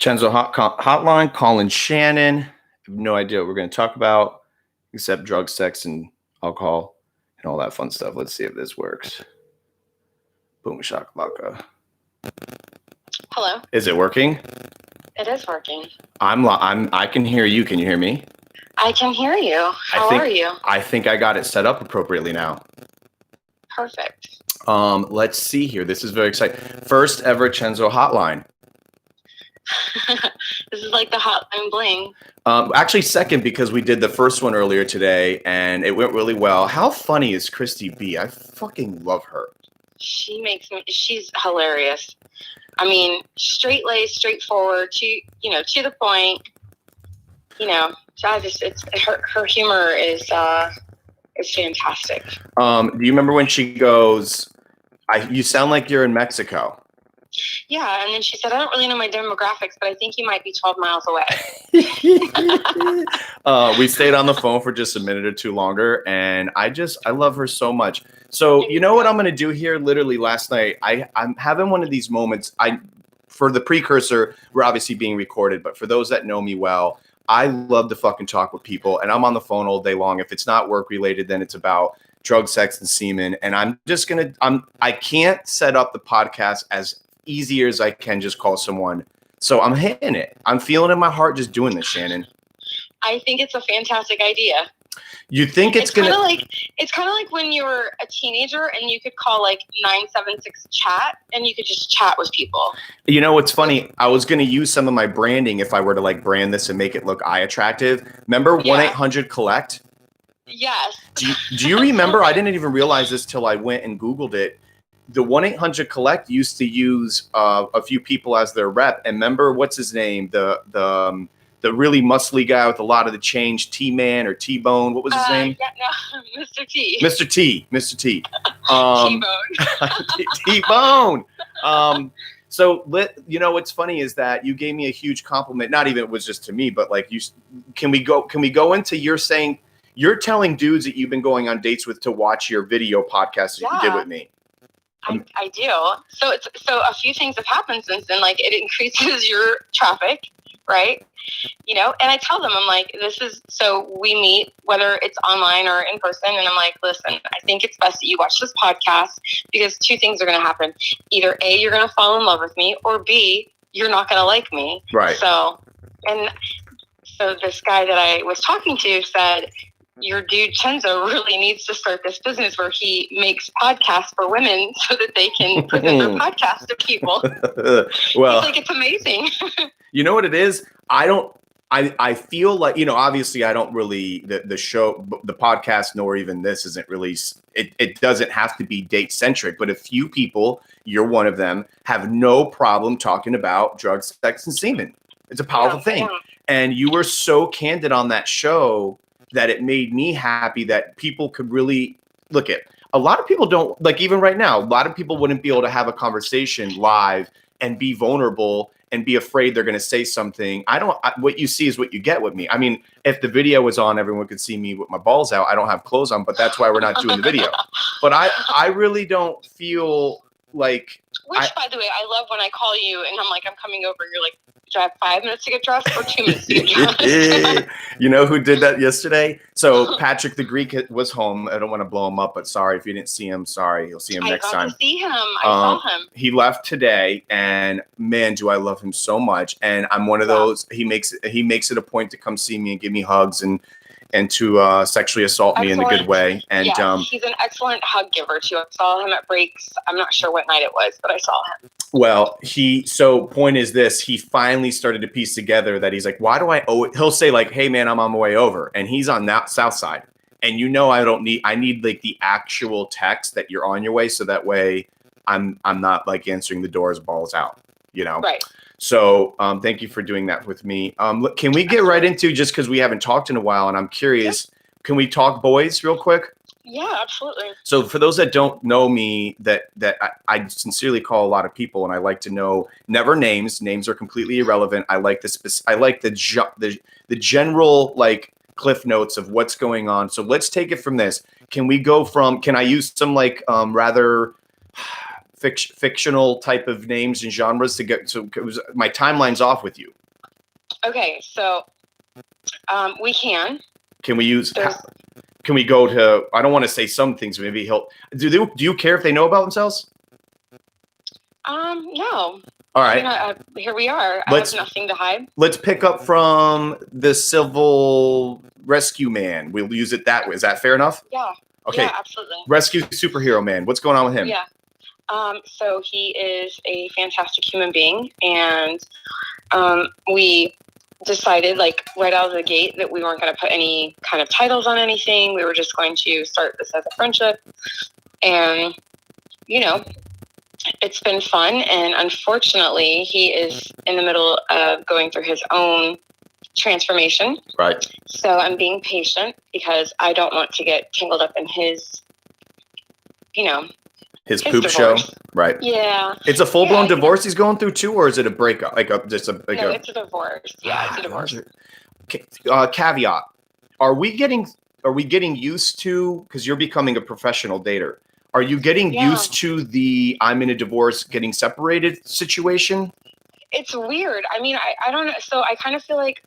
Chenzo Hotline, calling Shannon. I have no idea what we're going to talk about except drugs, sex, and alcohol and all that fun stuff. Let's see if this works. Boom shakalaka. Hello. Is it working? It is working. I can hear you. Can you hear me? I can hear you. How are you? I think I got it set up appropriately now. Perfect. Let's see here. This is very exciting. First ever Chenzo Hotline. This is like the hotline bling. Actually, second, because we did the first one earlier today and it went really well. How funny is Christy B? I fucking love her. She's hilarious. I mean, straight-laced, straightforward, to the point. Her humor is fantastic. Do you remember when she goes, you sound like you're in Mexico? Yeah, and then she said, I don't really know my demographics, but I think you might be 12 miles away. We stayed on the phone for just a minute or two longer, and I love her so much. So you know what I'm going to do here? Literally last night, I'm having one of these moments. For the precursor, we're obviously being recorded, but for those that know me well, I love to fucking talk with people, and I'm on the phone all day long. If it's not work related, then it's about drugs, sex, and semen. And I can't set up the podcast as easy as I can just call someone. So I'm hitting it. I'm feeling in my heart just doing this, Shannon. I think it's a fantastic idea. You think it's kind of like when you were a teenager and you could call like 976 chat and you could just chat with people. You know what's funny? I was going to use some of my branding if I were to like brand this and make it look eye attractive. Remember 1-800-COLLECT? Yes. Do you remember? I didn't even realize this till I went and Googled it. The 1-800-COLLECT used to use a few people as their rep. And remember, what's his name? The really muscly guy with a lot of the change, T-Man or T-Bone. What was his name? Yeah, no, Mr. T. Mr. T. T-Bone. T-Bone. So what's funny is that you gave me a huge compliment. Not even it was just to me, but like can we go into you're telling dudes that you've been going on dates with to watch your video podcast that you did with me. I do. So a few things have happened since then. Like it increases your traffic, right? And I tell them, I'm like, so we meet, whether it's online or in person. And I'm like, listen, I think it's best that you watch this podcast because two things are going to happen. Either A, you're going to fall in love with me, or B, you're not going to like me. Right. So this guy that I was talking to said, your dude Chenzo really needs to start this business where he makes podcasts for women so that they can present their podcast to people. Well, he's like, it's amazing. You know what it is? I feel like, obviously I don't really, the show, the podcast, nor even this isn't really, it doesn't have to be date centric, but a few people, you're one of them, have no problem talking about drugs, sex, and semen. It's a powerful thing. Yeah. And you were so candid on that show that it made me happy that people could really look at. A lot of people don't, like even right now, a lot of people wouldn't be able to have a conversation live and be vulnerable and be afraid they're going to say something. What you see is what you get with me. I mean, if the video was on, everyone could see me with my balls out. I don't have clothes on, but that's why we're not doing the video. But I really don't feel like. Which, by the way, I love when I call you and I'm like, I'm coming over. You're like, do I have 5 minutes to get dressed or 2 minutes to get dressed? You know who did that yesterday? So Patrick the Greek was home. I don't want to blow him up, but sorry if you didn't see him. Sorry, you'll see him next time. I got to see him. I saw him. He left today, and man, do I love him so much. And I'm one of those. He makes it a point to come see me and give me hugs and to sexually assault me in a good way. And he's an excellent hug giver too. I saw him at breaks. I'm not sure what night it was, but I saw him. Well, point is this, he finally started to piece together that he's like, why do I owe it? He'll say like, hey man, I'm on my way over. And he's on that south side. And I need like the actual text that you're on your way. So that way I'm not like answering the doors balls out, Right. So thank you for doing that with me. Can we get right into, just because we haven't talked in a while and I'm curious, Can we talk boys real quick? Yeah, absolutely. So for those that don't know me, that I sincerely call a lot of people, and I like to know never names. Names are completely irrelevant. I like the general like cliff notes of what's going on. So let's take it from this. Can I use some like rather fictional type of names and genres to get? So my timeline's off with you. Okay, so we can. Can we use? Can we go to? I don't want to say some things. Maybe he'll. Do you care if they know about themselves? No. All right. I mean, here we are. I have nothing to hide. Let's pick up from the civil rescue man. We'll use it that way. Is that fair enough? Yeah. Okay. Yeah, absolutely. Rescue superhero man. What's going on with him? Yeah. So he is a fantastic human being, and we decided, like, right out of the gate that we weren't going to put any kind of titles on anything. We were just going to start this as a friendship, and it's been fun. And unfortunately, he is in the middle of going through his own transformation. Right. So I'm being patient because I don't want to get tangled up in his his poop divorce show. Right. Yeah. It's a full-blown divorce he's going through too, or is it a breakup? No, it's a divorce. Yeah, it's a divorce. Caveat. Are we getting used to, because you're becoming a professional dater, are you getting used to the I'm in a divorce, getting separated situation? It's weird. I mean, I don't know. So I kind of feel like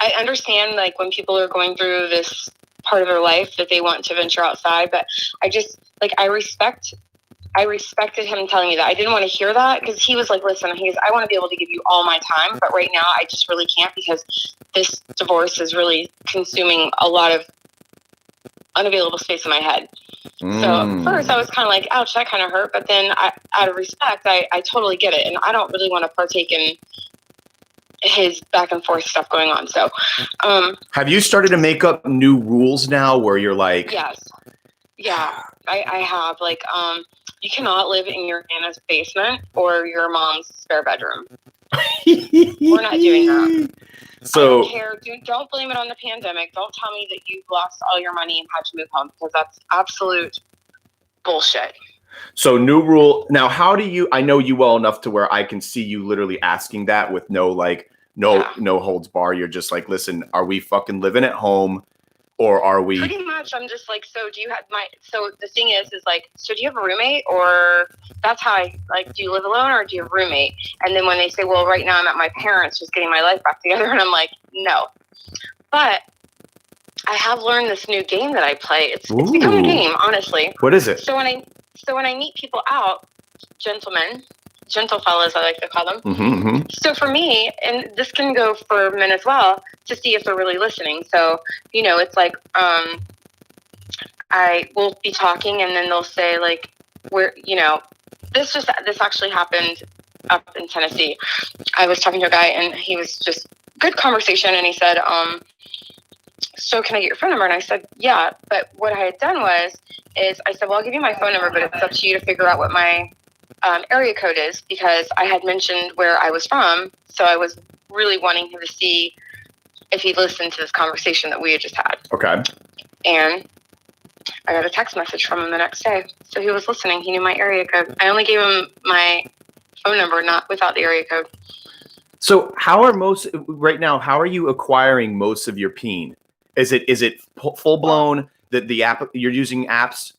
I understand, like, when people are going through this part of their life that they want to venture outside, but I just, like, I respected him telling me that. I didn't want to hear that because he was like, listen, I want to be able to give you all my time, but right now I just really can't because this divorce is really consuming a lot of unavailable space in my head. So at first I was kind of like, ouch, that kind of hurt. But then out of respect, I totally get it. And I don't really want to partake in his back and forth stuff going on. So have you started to make up new rules now where you're like... Yes. Yeah, I have. Like, you cannot live in your Nana's basement or your mom's spare bedroom. We're not doing that. So, I don't care. Don't blame it on the pandemic. Don't tell me that you've lost all your money and had to move home, because that's absolute bullshit. So new rule. Now, how do you, I know you well enough to where I can see you literally asking that with no holds bar. You're just like, listen, are we fucking living at home? Or are we? Pretty much, I'm just like, so do you have so the thing is like, so do you have a roommate? Or that's how I, like, do you live alone or do you have a roommate? And then when they say, well, right now I'm at my parents' just getting my life back together. And I'm like, no. But I have learned this new game that I play. It's become a game, honestly. What is it? So when I meet people out, gentle fellas, I like to call them. Mm-hmm. So for me, and this can go for men as well, to see if they're really listening. So, it's like, I will be talking and then they'll say, like, this actually happened up in Tennessee. I was talking to a guy and he was just good conversation. And he said, so can I get your phone number? And I said, yeah. But what I had done I said, well, I'll give you my phone number, but it's up to you to figure out what my area code is, because I had mentioned where I was from. So I was really wanting him to see if he listened to this conversation that we had just had. Okay. And I got a text message from him the next day. So he was listening. He knew my area code. I only gave him my phone number, not without the area code. So right now, how are you acquiring most of your peen? Is it full blown that the app you're using apps?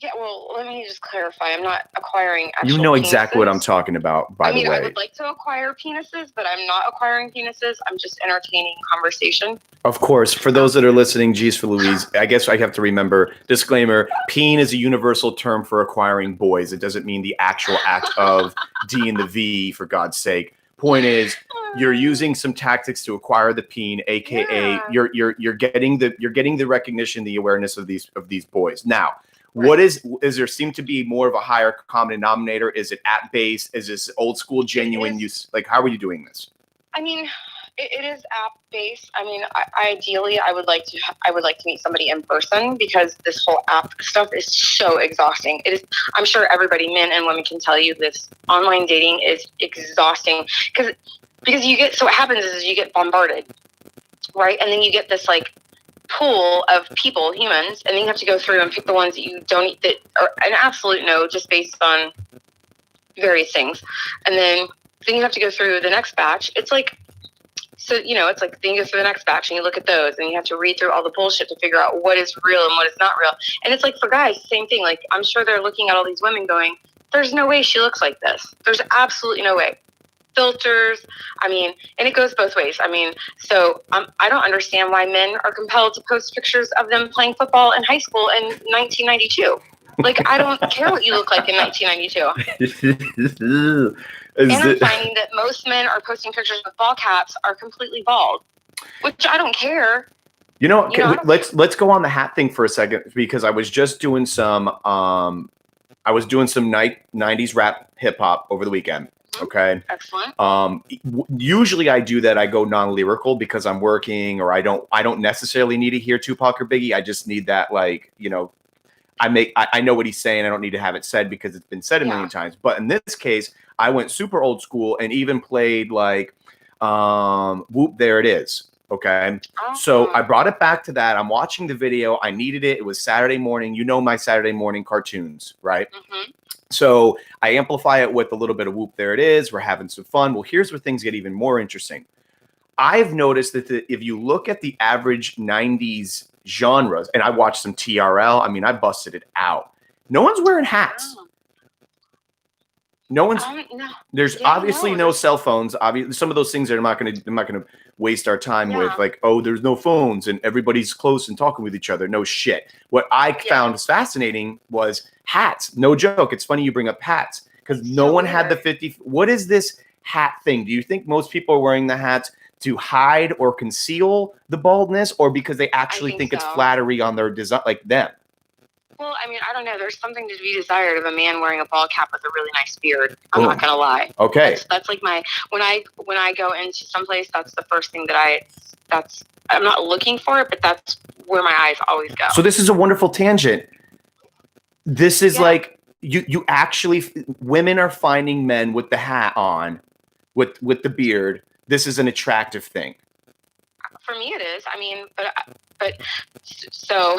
Yeah, well, let me just clarify. I'm not acquiring actual You know penises. Exactly what I'm talking about, by the way. I would like to acquire penises, but I'm not acquiring penises. I'm just entertaining conversation. Of course. For those that are listening, geez for Louise, I guess I have to remember, disclaimer, peen is a universal term for acquiring boys. It doesn't mean the actual act of D and the V, for God's sake. Point is, you're using some tactics to acquire the peen, aka you're getting the recognition, the awareness of these boys. Now, what is there seem to be more of a higher common denominator? Is it app based? Is this old school genuine use? Like, how are you doing this? I mean, it is app based. I mean, ideally, I would like to meet somebody in person, because this whole app stuff is so exhausting. It is. I'm sure everybody, men and women, can tell you this. Online dating is exhausting because you get. So what happens is you get bombarded, right? And then you get this like pool of people, humans, and then you have to go through and pick the ones that you don't, that are an absolute no, just based on various things. And then you have to go through the next batch. It's like so, it's like, then you go through the next batch and you look at those and you have to read through all the bullshit to figure out what is real and what is not real. And it's like, for guys, same thing. Like, I'm sure they're looking at all these women going, there's no way she looks like this. There's absolutely no way. Filters. I mean, and it goes both ways. I mean, so I don't understand why men are compelled to post pictures of them playing football in high school in 1992. Like, I don't care what you look like in 1992. And I'm finding that most men are posting pictures with ball caps are completely bald, which I don't care. Let's go on the hat thing for a second, because I was just doing some 90s rap hip hop over the weekend. Okay. Excellent. Usually I do that. I go non-lyrical because I'm working, or I don't necessarily need to hear Tupac or Biggie. I just need that, like, I know what he's saying. I don't need to have it said because it's been said a million times. But in this case, I went super old school and even played like Whoop, There It Is. Okay. So I brought it back to that. I'm watching the video. I needed it. It was Saturday morning. My Saturday morning cartoons, right? Mm-hmm. So I amplify it with a little bit of Whoop, There It Is. We're having some fun. Well, here's where things get even more interesting. I've noticed that if you look at the average 90s genres, and I watched some TRL, I mean, I busted it out. No one's wearing hats. No one's. There's obviously no cell phones. Obviously, some of those things that I'm not gonna waste our time with. Like, oh, there's no phones and everybody's close and talking with each other. No shit. What I found fascinating was hats. No joke. It's funny you bring up hats, because no one had the 50. What is this hat thing? Do you think most people are wearing the hats to hide or conceal the baldness, or because they actually think it's flattery on their design, like them? Well, I mean, I don't know. There's something to be desired of a man wearing a ball cap with a really nice beard. I'm not gonna lie. Okay. That's like when I go into someplace, that's the first thing that I'm not looking for it, but that's where my eyes always go. So this is a wonderful tangent. This is like you actually, women are finding men with the hat on, with the beard. This is an attractive thing. For me, it is. I mean, but so.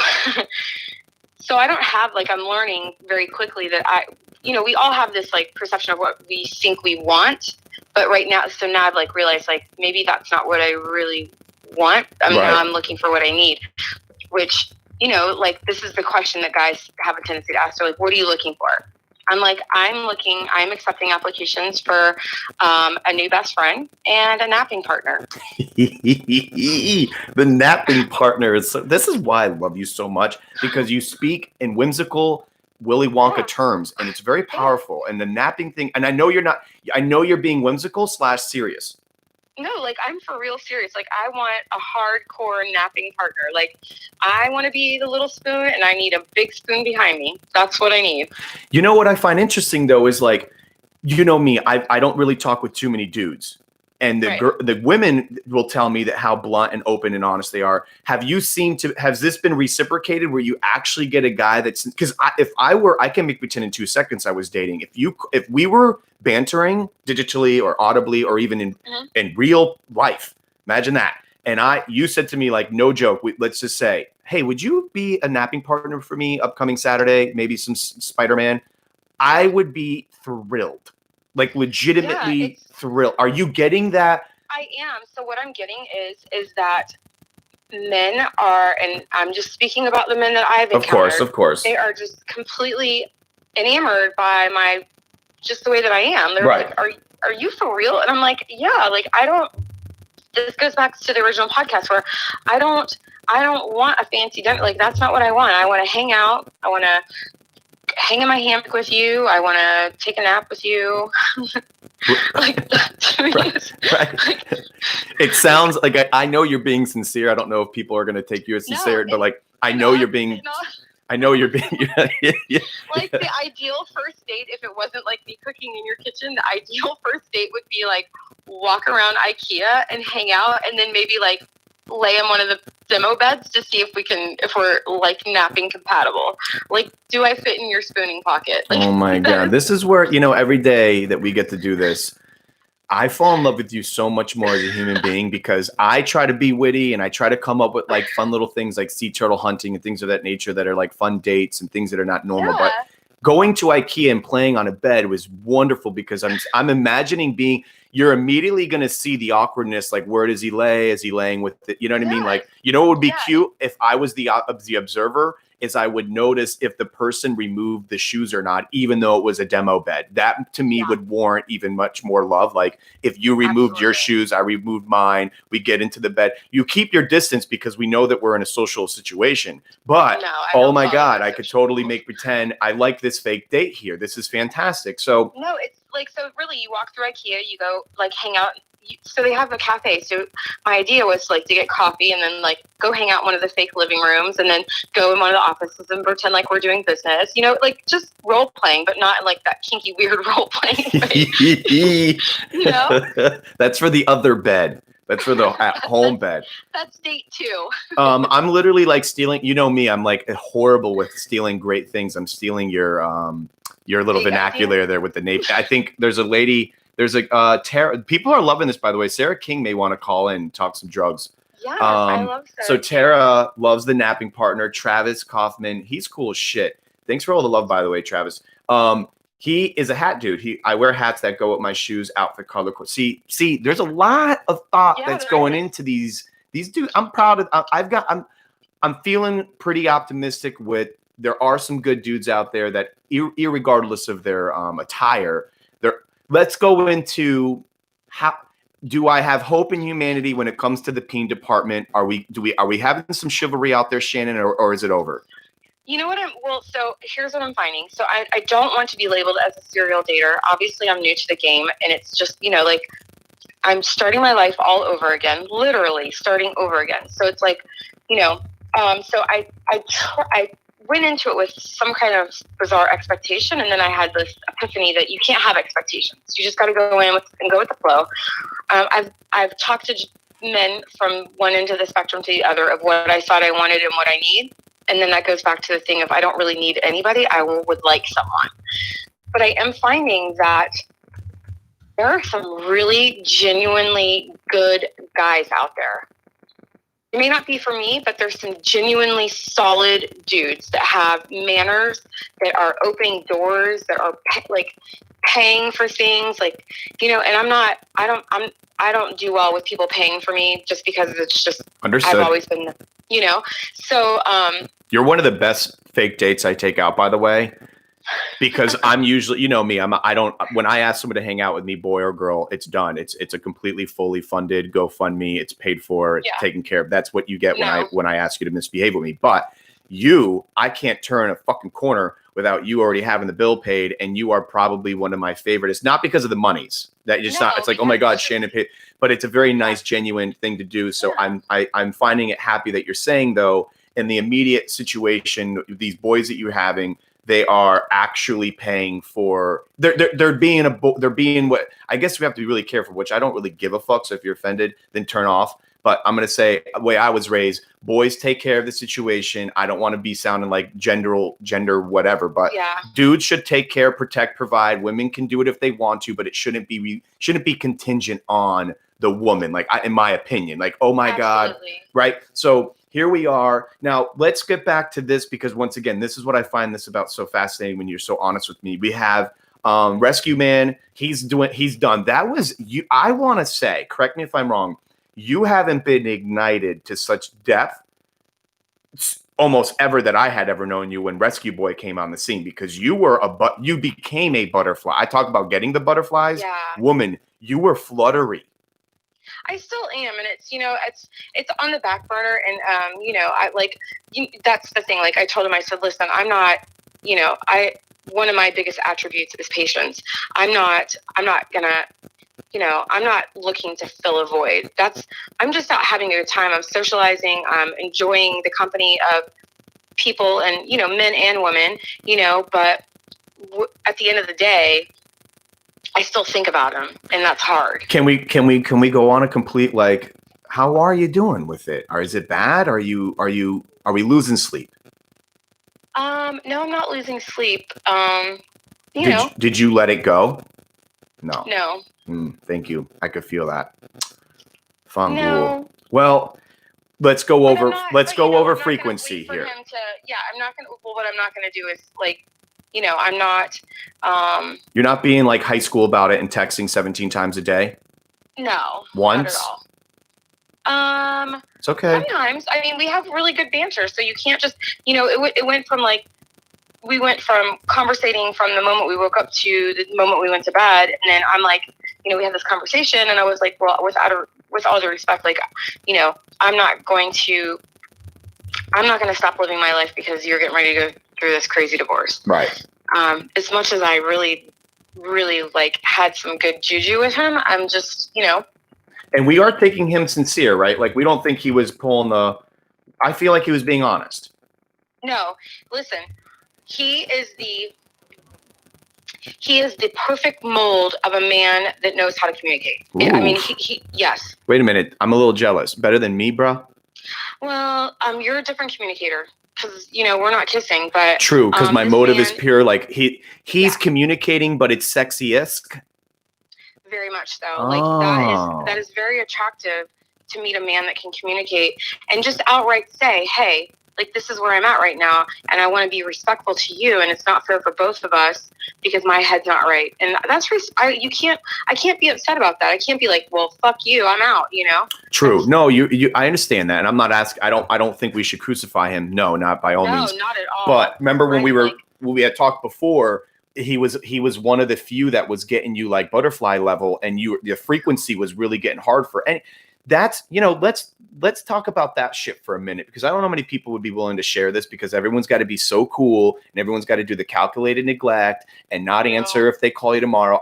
So I don't have, like, I'm learning very quickly that we all have this, like, perception of what we think we want. But now I've, like, realized, like, maybe that's not what I really want. Now I'm looking for what I need, which, like, this is the question that guys have a tendency to ask. They're like, what are you looking for? I'm like, I'm accepting applications for a new best friend and a napping partner. The napping partner this is why I love you so much, because you speak in whimsical Willy Wonka terms, and it's very powerful. And the napping thing, and I know you're being whimsical / serious. No, like, I'm for real serious. Like, I want a hardcore napping partner. Like, I want to be the little spoon, and I need a big spoon behind me. That's what I need. You know what I find interesting, though, is, like, me, I don't really talk with too many dudes. And the women will tell me that how blunt and open and honest they are. Has this been reciprocated where you actually get a guy that's, because I can make pretend in 2 seconds I was dating. If we were bantering digitally or audibly or even in real life, imagine that. And you said to me, like, no joke, let's just say, hey, would you be a napping partner for me upcoming Saturday? Maybe some Spider-Man. I would be thrilled. Like, legitimately thrilled. Are you getting that? I am. So what I'm getting is that men are, and I'm just speaking about the men that I've encountered. Of course. They are just completely enamored by just the way that I am. They're like, are you for real? And I'm like, yeah. Like, this goes back to the original podcast where I don't want a fancy dinner. Like, that's not what I want. I want to hang out. I want to hang in my hammock with you. I want to take a nap with you. Like, that to me is, like, it sounds like I know you're being sincere. I don't know if people are going to take you as sincere, but like, I know you're being. I know you're being. Like, the ideal first date, if it wasn't like me cooking in your kitchen, the ideal first date would be like walk around IKEA and hang out, and then maybe like lay in one of the demo beds to see if we're like napping compatible. Like, do I fit in your spooning pocket? Like, oh my God. This is where, every day that we get to do this, I fall in love with you so much more as a human being, because I try to be witty and I try to come up with like fun little things like sea turtle hunting and things of that nature that are like fun dates and things that are not normal. But going to IKEA and playing on a bed was wonderful because I'm imagining you're immediately going to see the awkwardness. Like, where does he lay? Is he laying with it? You know what I mean? Like, you know, what would be cute if I was the observer is I would notice if the person removed the shoes or not, even though it was a demo bed. That to me would warrant even much more love. Like, if you removed your shoes, I removed mine, we get into the bed. You keep your distance because we know that we're in a social situation. But oh my God, I could totally make pretend I like this fake date here. This is fantastic. So no, it's like, so really you walk through IKEA, you go like hang out. So they have a cafe. So my idea was like to get coffee and then like go hang out in one of the fake living rooms and then go in one of the offices and pretend like we're doing business, you know, like just role playing, but not like that kinky, weird role playing. You know, that's for the other bed. That's for the at-home bed. That's date 2. I'm literally like stealing. You know me. I'm like horrible with stealing great things. I'm stealing your little vernacular there with the name. I think there's a lady. There's a Tara. People are loving this, by the way. Sarah King may want to call in and talk some drugs. Yeah, I love Sarah. So Tara loves the napping partner, Travis Kaufman. He's cool as shit. Thanks for all the love, by the way, Travis. He is a hat dude. I wear hats that go with my shoes, outfit, color. See, there's a lot of thought that's going into these dudes. I'm proud of. I'm feeling pretty optimistic with. There are some good dudes out there that, irregardless of their attire, let's go into how do I have hope in humanity when it comes to the peen department? Are we having some chivalry out there, Shannon, or is it over? You know what so here's what I'm finding. So I don't want to be labeled as a serial dater. Obviously I'm new to the game and it's just, you know, like I'm starting my life all over again, literally starting over again. So it's like, you know, so I went into it with some kind of bizarre expectation, and then I had this epiphany that you can't have expectations. You just got to go in and go with the flow. I've talked to men from one end of the spectrum to the other of what I thought I wanted and what I need, and then that goes back to the thing of I don't really need anybody. I would like someone, but I am finding that there are some really genuinely good guys out there. It may not be for me, but there's some genuinely solid dudes that have manners, that are opening doors, that are like paying for things, like, you know. And I don't do well with people paying for me just because it's just understood. I've always been, you know. So you're one of the best fake dates I take out, by the way. Because I'm usually, you know me, when I ask someone to hang out with me, boy or girl, it's done. It's a completely fully funded GoFundMe. It's paid for, it's taken care of. That's what you get when I ask you to misbehave with me. But I can't turn a fucking corner without you already having the bill paid. And you are probably one of my favorite. It's not because of the monies that it's not, it's like, oh my God, Shannon paid, but it's a very nice, genuine thing to do. So I'm finding it happy that you're saying though, in the immediate situation, these boys that you're having, they are actually paying for. They're being what I guess we have to be really careful. Which I don't really give a fuck. So if you're offended, then turn off. But I'm gonna say the way I was raised: boys take care of the situation. I don't want to be sounding like gender whatever, but dudes should take care, protect, provide. Women can do it if they want to, but it shouldn't be contingent on the woman. Like in my opinion, like oh my God, right? So. Here we are. Now, let's get back to this because once again, this is what I find this about so fascinating when you're so honest with me. We have Rescue Man. He's done. That was you. I want to say, correct me if I'm wrong, you haven't been ignited to such depth almost ever that I had ever known you when Rescue Boy came on the scene because you became a butterfly. I talk about getting the butterflies. Yeah. Woman, you were fluttery. I still am, and it's, you know, it's on the back burner, and you know, that's the thing. Like I told him, I said, listen, I'm not, you know, one of my biggest attributes is patience. I'm not gonna, you know, I'm not looking to fill a void. I'm just out having a good time. I'm socializing. I'm enjoying the company of people, and you know, men and women, you know. But at the end of the day, I still think about him, and that's hard. Can we go on a complete, like, how are you doing with it? Or is it bad? Are we losing sleep? No, I'm not losing sleep. Did you let it go? No. No. Thank you. I could feel that. Fangul. No. Well, let's go over frequency here. I'm not gonna. What I'm not gonna do is like I'm not. You're not being like high school about it and texting 17 times a day? No, Once? not at all. It's okay. Sometimes, I mean, we have really good banter, so you can't just, it went from like, we went from conversating from the moment we woke up to the moment we went to bed, and then I'm like, we had this conversation, and I was like, well, with all due respect, like, I'm not going to stop living my life because you're getting ready to go through this crazy divorce. Right. As much as I really, really like had some good juju with him, I'm just, And we are taking him sincere, right? Like, we don't think he was I feel like he was being honest. No, listen, he is the perfect mold of a man that knows how to communicate. Ooh. I mean, yes. Wait a minute. I'm a little jealous. Better than me, bro? Well, you're a different communicator because, we're not kissing, but. True, because my motive is pure. Like, he's communicating, but it's sexy-esque. Very much so. Like, that is very attractive to meet a man that can communicate and just outright say, hey, like, this is where I'm at right now, and I want to be respectful to you, and it's not fair for both of us because my head's not right. And that's I can't be upset about that. I can't be like, well, fuck you, I'm out. True. No, I understand that, and I'm not asking. I don't think we should crucify him. No, not by all means. No, not at all. But remember when when we had talked before, he was one of the few that was getting you like butterfly level, and the frequency was really getting hard for any. That's, let's talk about that shit for a minute, because I don't know how many people would be willing to share this, because everyone's got to be so cool and everyone's got to do the calculated neglect and not answer if they call you tomorrow.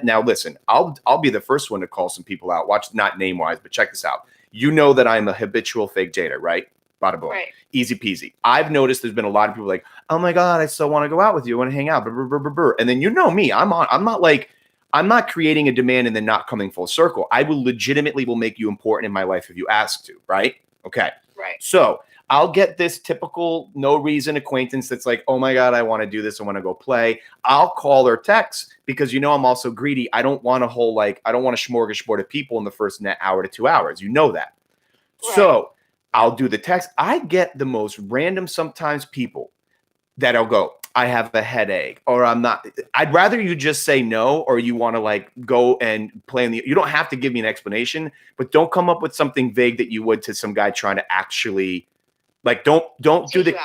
Now listen, I'll be the first one to call some people out. Watch, not name wise, but check this out. You know that I'm a habitual fake dater, right? Bada boom. Right. Easy peasy. I've noticed there's been a lot of people like, oh my God, I still want to go out with you. I want to hang out. And then me, I'm not creating a demand and then not coming full circle. I will make you important in my life if you ask to, right? Okay. Right. So I'll get this typical no reason acquaintance that's like, oh my God, I want to do this. I want to go play. I'll call or text because, I'm also greedy. I don't want a smorgasbord of people in the first hour to 2 hours. You know that. Right. So I'll do the text. I get the most random sometimes people that'll go, I have a headache, or I'm not. I'd rather you just say no, or you want to like go and play you don't have to give me an explanation, but don't come up with something vague that you would to some guy trying to actually like, don't do the.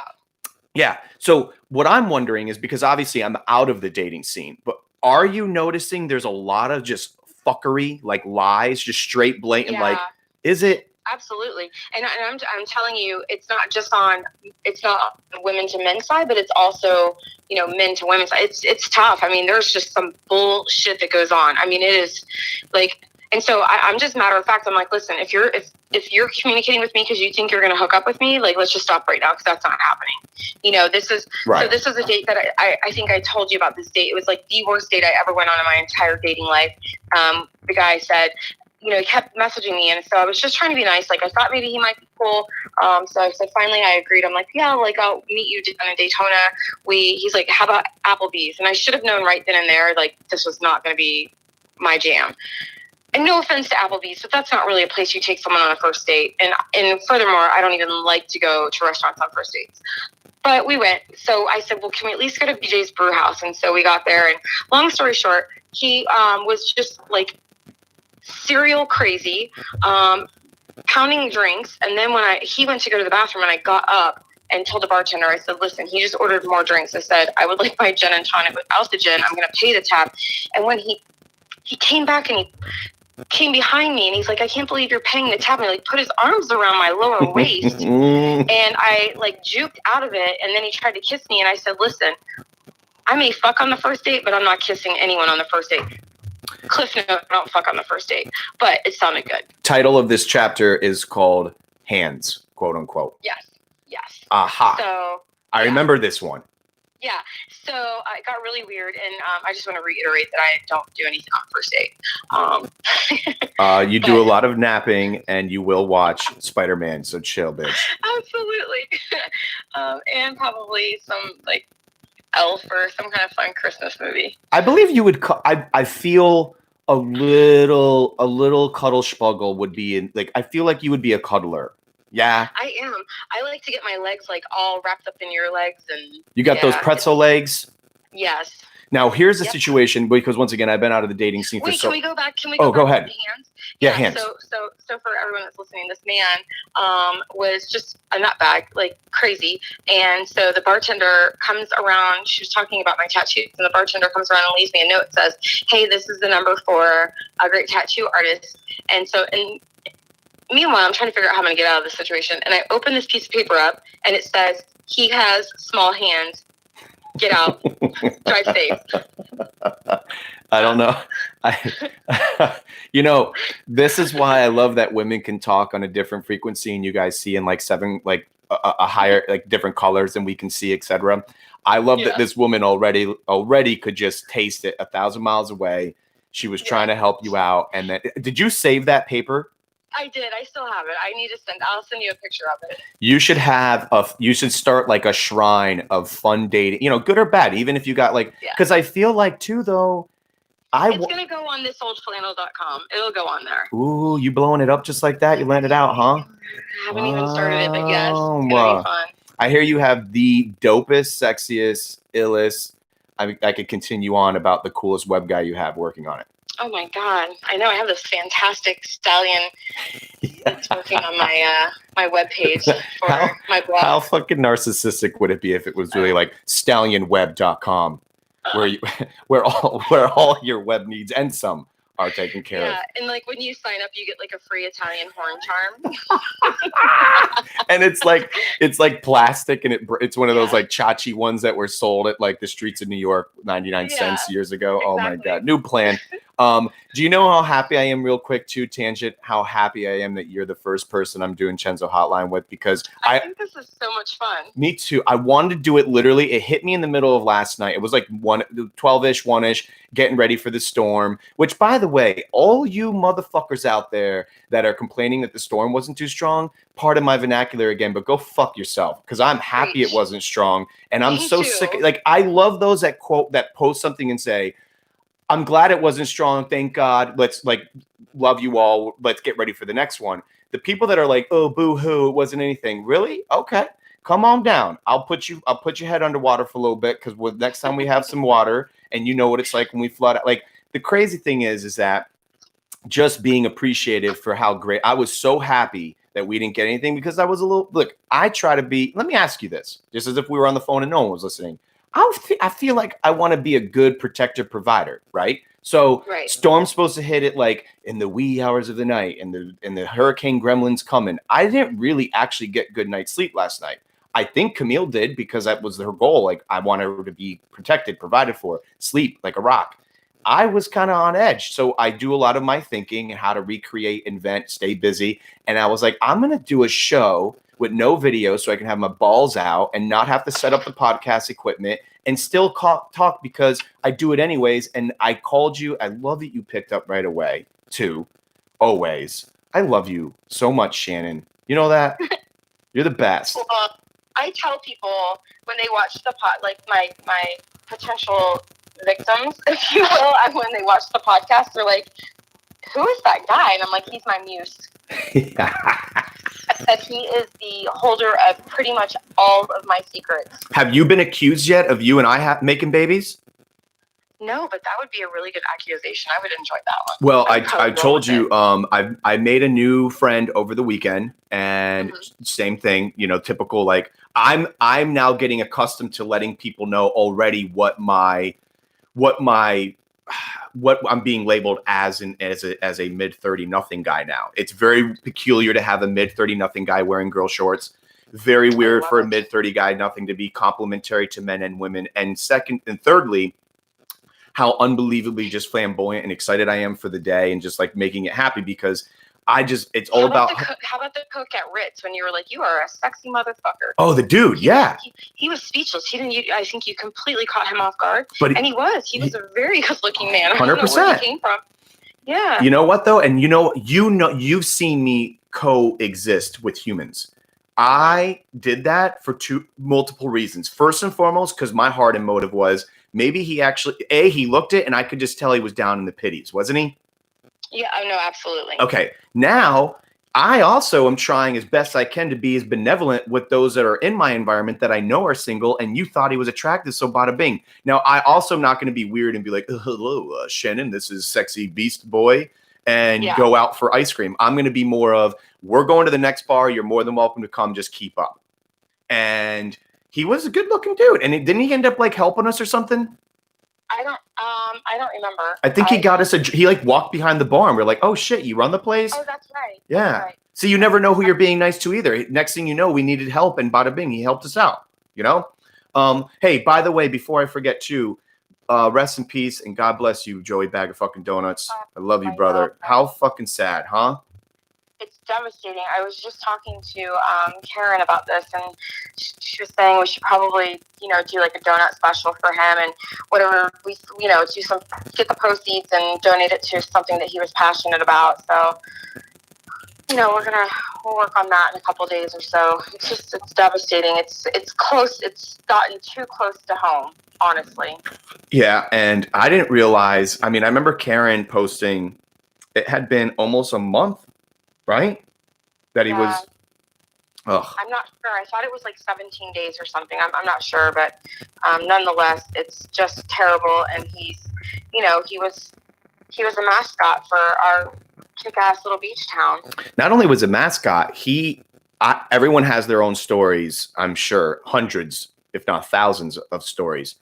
Yeah. So what I'm wondering is, because obviously I'm out of the dating scene, but are you noticing there's a lot of just fuckery, like lies, just straight blatant, like, is it? Absolutely. And I'm telling you, it's not on the women to men side, but it's also, men to women side. It's tough. I mean, there's just some bullshit that goes on. I mean, it is like, and so I'm just matter of fact. I'm like, listen, if you're communicating with me because you think you're going to hook up with me, like, let's just stop right now, because that's not happening. This is right. So this is a date that I think I told you about this date. It was like the worst date I ever went on in my entire dating life. The guy said, he kept messaging me, and so I was just trying to be nice. Like, I thought maybe he might be cool. So I said, finally, I agreed. I'm like, yeah, like, I'll meet you down in Daytona. He's like, how about Applebee's? And I should have known right then and there, like, this was not going to be my jam. And no offense to Applebee's, but that's not really a place you take someone on a first date. And furthermore, I don't even like to go to restaurants on first dates. But we went. So I said, well, can we at least go to BJ's Brew House? And so we got there. And long story short, he was just like serial crazy, pounding drinks. And then when he went to go to the bathroom, and I got up and told the bartender, I said, listen, he just ordered more drinks. I said, I would like my gin and tonic without the gin. I'm going to pay the tab. And when he came back and he came behind me, and he's like, I can't believe you're paying the tab. And he like put his arms around my lower waist, and I like juked out of it. And then he tried to kiss me, and I said, listen, I may fuck on the first date, but I'm not kissing anyone on the first date. Cliff note, I don't fuck on the first date, but it sounded good. Title of this chapter is called Hands, quote unquote. Yes. Aha. So I remember this one. Yeah. So it got really weird, and I just want to reiterate that I don't do anything on first date. You do a lot of napping, and you will watch Spider-Man, so chill, bitch. Absolutely. And probably some like Elf or some kind of fun Christmas movie. I believe you would. I feel a little cuddle spuggle would be in. Like, I feel like you would be a cuddler. Yeah. I am. I like to get my legs like all wrapped up in your legs, and you got those pretzel legs. Yes. Now, here's the situation, because once again, I've been out of the dating scene for Can we go back? Can we go back ahead. to hands? Yeah, hands. So for everyone that's listening, this man was just a nutbag, like crazy. And so the bartender comes around. She was talking about my tattoos, and the bartender comes around and leaves me a note that says, "Hey, this is the number for a great tattoo artist." And meanwhile, I'm trying to figure out how I'm going to get out of this situation. And I open this piece of paper up, and it says, "He has small hands. Get out. Drive safe." I don't know. This is why I love that women can talk on a different frequency, and you guys see in like a higher, like different colors than we can see, etc. I love that this woman already could just taste it 1,000 miles away. She was trying to help you out. And then, did you save that paper? I did. I still have it. I'll send you a picture of it. You should start like a shrine of fun dating, good or bad, even if you got because I feel like too, though, it's going to go on thisoldflannel.com. It'll go on there. Ooh, you blowing it up just like that? You letting it out, huh? I haven't even started it, but yes, it's going to be fun. I hear you have the dopest, sexiest, illest. I could continue on about the coolest web guy you have working on it. Oh my God. I know I have this fantastic stallion that's working on my webpage for my blog. How fucking narcissistic would it be if it was really like stallionweb.com where all your web needs and some are taken care of. Yeah, and like when you sign up, you get like a free Italian horn charm. And it's like plastic, and it's one of those like Chachi ones that were sold at like the streets of New York 99 cents years ago. Exactly. Oh my God, new plan. Do you know how happy I am, real quick too, tangent, how happy I am that you're the first person I'm doing Chenzo Hotline with, because I think this is so much fun. Me too. I wanted to do it literally. It hit me in the middle of last night. It was like 12-ish, 1-ish, getting ready for the storm, which, by the way, all you motherfuckers out there that are complaining that the storm wasn't too strong, pardon my vernacular again, but go fuck yourself, because I'm happy it wasn't strong. And I'm so sick. Like, I love those that post something and say, I'm glad it wasn't strong. Thank God. Let's love you all. Let's get ready for the next one. The people that are like, oh, boo hoo, it wasn't anything. Really? Okay. Come on down. I'll put your head underwater for a little bit, because next time we have some water, and you know what it's like when we flood out. Like, the crazy thing is that just being appreciative for how great, I was so happy that we didn't get anything, because I was I try to be, let me ask you this, just as if we were on the phone and no one was listening. I feel like I want to be a good protective provider, right? So storm's supposed to hit it like in the wee hours of the night, and the hurricane gremlin's coming. I didn't really actually get good night's sleep last night. I think Camille did, because that was her goal. Like, I wanted her to be protected, provided for, sleep like a rock. I was kind of on edge. So I do a lot of my thinking and how to recreate, invent, stay busy. And I was like, I'm going to do a show with no video, so I can have my balls out and not have to set up the podcast equipment and still talk, because I do it anyways. And I called you. I love that you picked up right away too. Always. I love you so much, Shannon. You know that? You're the best. Well, I tell people when they watch the like my potential victims, if you will, and when they watch the podcast, they're like, who is that guy? And I'm like, he's my muse. That he is the holder of pretty much all of my secrets. Have you been accused yet of you and I making babies? No, but that would be a really good accusation. I would enjoy that one. Well, I told you, I made a new friend over the weekend, and same thing, typical, like I'm now getting accustomed to letting people know already what I'm being labeled as a mid-30 nothing guy now. It's very peculiar to have a mid-30 nothing guy wearing girl shorts. Very weird for a mid-30 guy nothing to be complimentary to men and women. And thirdly, how unbelievably just flamboyant and excited I am for the day, and just like making it happy, because it's all about. How about the cook at Ritz when you were like, you are a sexy motherfucker? Oh, the dude. Yeah. He was speechless. I think you completely caught him off guard. And he was a very good looking man. 100%. I don't know where he came from. Yeah. You know what though? And you've seen me coexist with humans. I did that for multiple reasons. First and foremost, because my heart and motive was maybe he looked it, and I could just tell he was down in the pitties, wasn't he? Yeah, I know, absolutely. Okay, now I also am trying as best I can to be as benevolent with those that are in my environment that I know are single, and you thought he was attractive, so bada bing. Now, I also am not going to be weird and be like, hello, Shannon, this is sexy beast boy, and go out for ice cream. I'm going to be more of, we're going to the next bar. You're more than welcome to come. Just keep up. And he was a good looking dude. And didn't he end up like helping us or something? I don't remember. I think he got us he like walked behind the bar and we're like, oh shit, you run the place? Oh, that's right. Yeah. That's right. So you never know who you're being nice to either. Next thing you know, we needed help and bada bing, he helped us out, you know? Hey, by the way, before I forget too, rest in peace and God bless you, Joey Bag of fucking Donuts. I love you, brother. How fucking sad, huh? It's devastating. I was just talking to Karen about this, and she was saying we should probably, do like a donut special for him, and whatever we, get the proceeds and donate it to something that he was passionate about. So, we'll work on that in a couple of days or so. It's devastating. It's close. It's gotten too close to home, honestly. Yeah, and I didn't realize. I mean, I remember Karen posting. It had been almost a month. Right? That he was. Ugh. I'm not sure. I thought it was like 17 days or something. I'm not sure, but nonetheless, it's just terrible. And he's, he was a mascot for our kick-ass little beach town. Not only was a mascot, everyone has their own stories. I'm sure hundreds, if not thousands, of stories.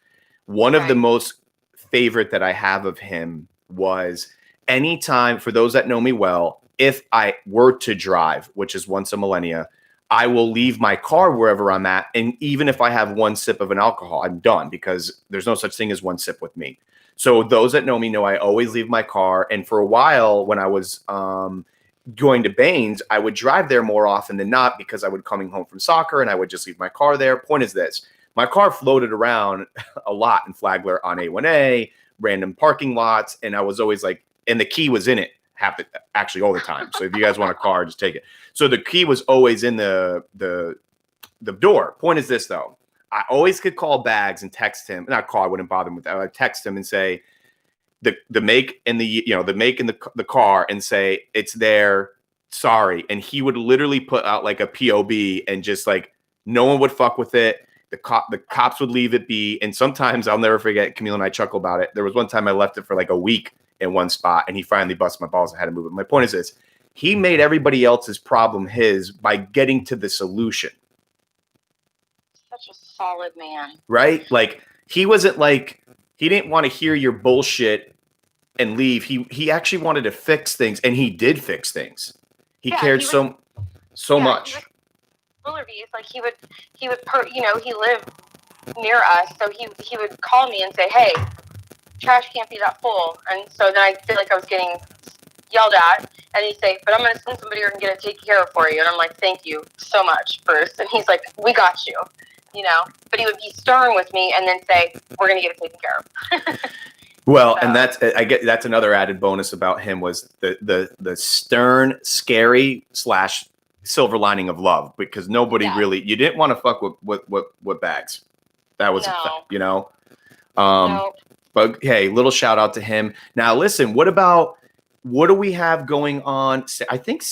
One of the most favorite that I have of him was anytime, for those that know me well, if I were to drive, which is once a millennia, I will leave my car wherever I'm at. And even if I have one sip of an alcohol, I'm done because there's no such thing as one sip with me. So those that know me know I always leave my car. And for a while when I was going to Baines, I would drive there more often than not because I would coming home from soccer and I would just leave my car there. Point is this, my car floated around a lot in Flagler on A1A, random parking lots. And I was always like, and the key was in it. Actually all the time. So if you guys want a car, just take it. So the key was always in the door. Point is this though. I always could call Bags and text him. Not call, I wouldn't bother him with that. I'd text him and say the make and the make in the car and say it's there. Sorry. And he would literally put out like a POB and just like no one would fuck with it. The cops would leave it be. And sometimes I'll never forget, Camille and I chuckle about it. There was one time I left it for like a week in one spot and he finally busted my balls and had to move it. My point is this, he made everybody else's problem his by getting to the solution. Such a solid man. Right? Like he wasn't like, he didn't want to hear your bullshit and leave. He actually wanted to fix things and he did fix things. He cared so much. Like he would, he lived near us. So he would call me and say, hey, trash can't be that full. And so then I feel like I was getting yelled at. And he'd say, but I'm going to send somebody who can get it taken care of for you. And I'm like, thank you so much, Bruce. And he's like, we got you, But he would be stern with me and then say, we're going to get it taken care of. Well, so. And that's another added bonus about him was the stern, scary / silver lining of love, because nobody really, you didn't want to fuck with Bags. That was, no. But hey, little shout out to him. Now, listen, what do we have going on? I think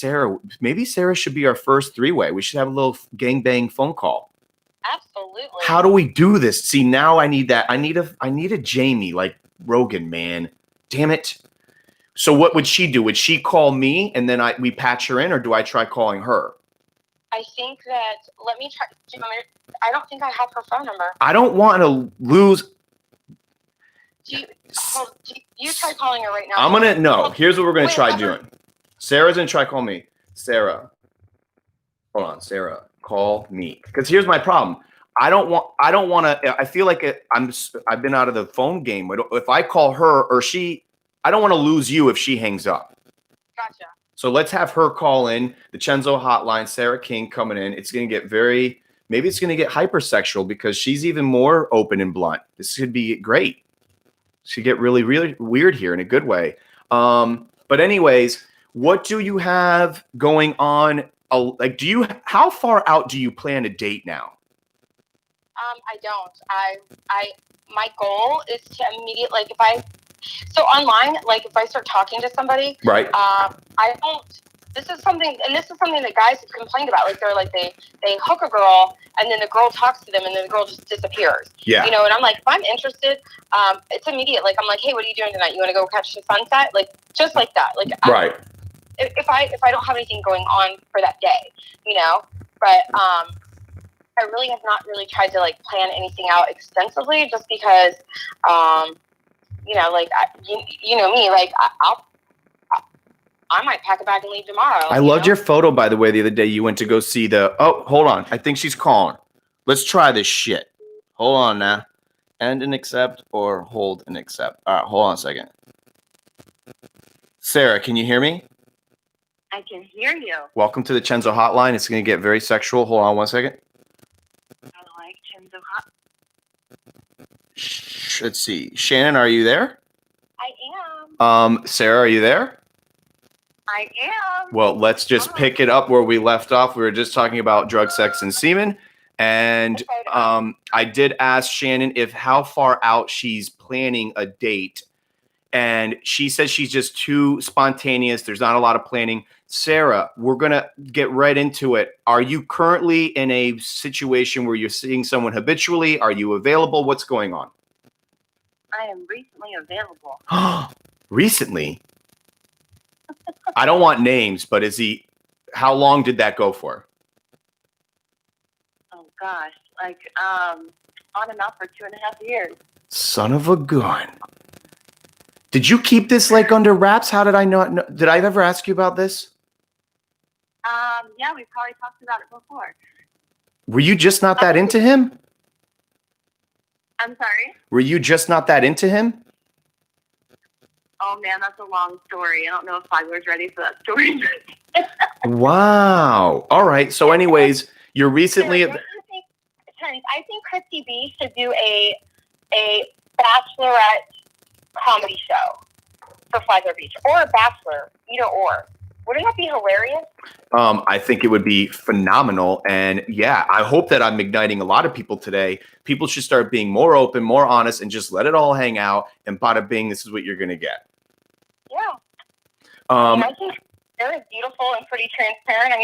maybe Sara should be our first three-way. We should have a little gangbang phone call. Absolutely. How do we do this? See, now I need that. I need a Jamie like Rogan, man. Damn it. So what would she do? Would she call me and then we patch her in, or do I try calling her? I think that, let me try. I don't think I have her phone number. I don't want to lose. You try calling her right now. Here's what we're going to try doing. Sarah's going to try call me. Sara. Hold on, Sara. Call me. Because here's my problem. I don't want to, I feel like I've been out of the phone game. If I call her or I don't want to lose you if she hangs up. Gotcha. So let's have her call in the Chenzo Hotline, Sara King coming in. It's going to get maybe it's going to get hypersexual because she's even more open and blunt. This could be great. She get really, really weird here in a good way. But anyways, what do you have going on? How far out do you plan to date now? I don't. My goal is to immediately, so online, if I start talking to somebody, right. I don't this is something that guys have complained about. Like they're like they hook a girl and then the girl talks to them and then the girl just disappears. Yeah. You know, and I'm like, if I'm interested, it's immediate. Like I'm like, hey, what are you doing tonight? You want to go catch the sunset? Like just like that. Like right. If I don't have anything going on for that day, you know, but I really have not really tried to like plan anything out extensively, just because, you know, like you know me, like I might pack a bag and leave tomorrow. I loved your photo, by the way, the other day. You went to go see oh, hold on. I think she's calling. Let's try this shit. Hold on now. End and accept or hold and accept. All right, hold on a second. Sara, can you hear me? I can hear you. Welcome to the Chenzo Hotline. It's going to get very sexual. Hold on one second. I like Chenzo Hotline. Let's see. Shannon, are you there? I am. Sara, are you there? I am. Well, let's just pick it up where we left off. We were just talking about drug, sex, and semen. And I did ask Shannon how far out she's planning a date. And she says she's just too spontaneous. There's not a lot of planning. Sara, we're going to get right into it. Are you currently in a situation where you're seeing someone habitually? Are you available? What's going on? I am recently available. Recently? I don't want names, but how long did that go for? Oh gosh, like on and off for 2.5 years. Son of a gun. Did you keep this like under wraps? How did I not know? Did I ever ask you about this? Yeah, we probably talked about it before. Were you just not that into him? I'm sorry? Were you just not that into him? Oh man, that's a long story. I don't know if I was ready for that story. Wow. All right. So anyways, you're recently... I think Christy B should do a bachelorette comedy show for Flagler Beach. Or a bachelor. Either or. Wouldn't that be hilarious? I think it would be phenomenal. And yeah, I hope that I'm igniting a lot of people today. People should start being more open, more honest, and just let it all hang out. And bada bing, this is what you're going to get. Yeah. I think they're beautiful and pretty transparent. I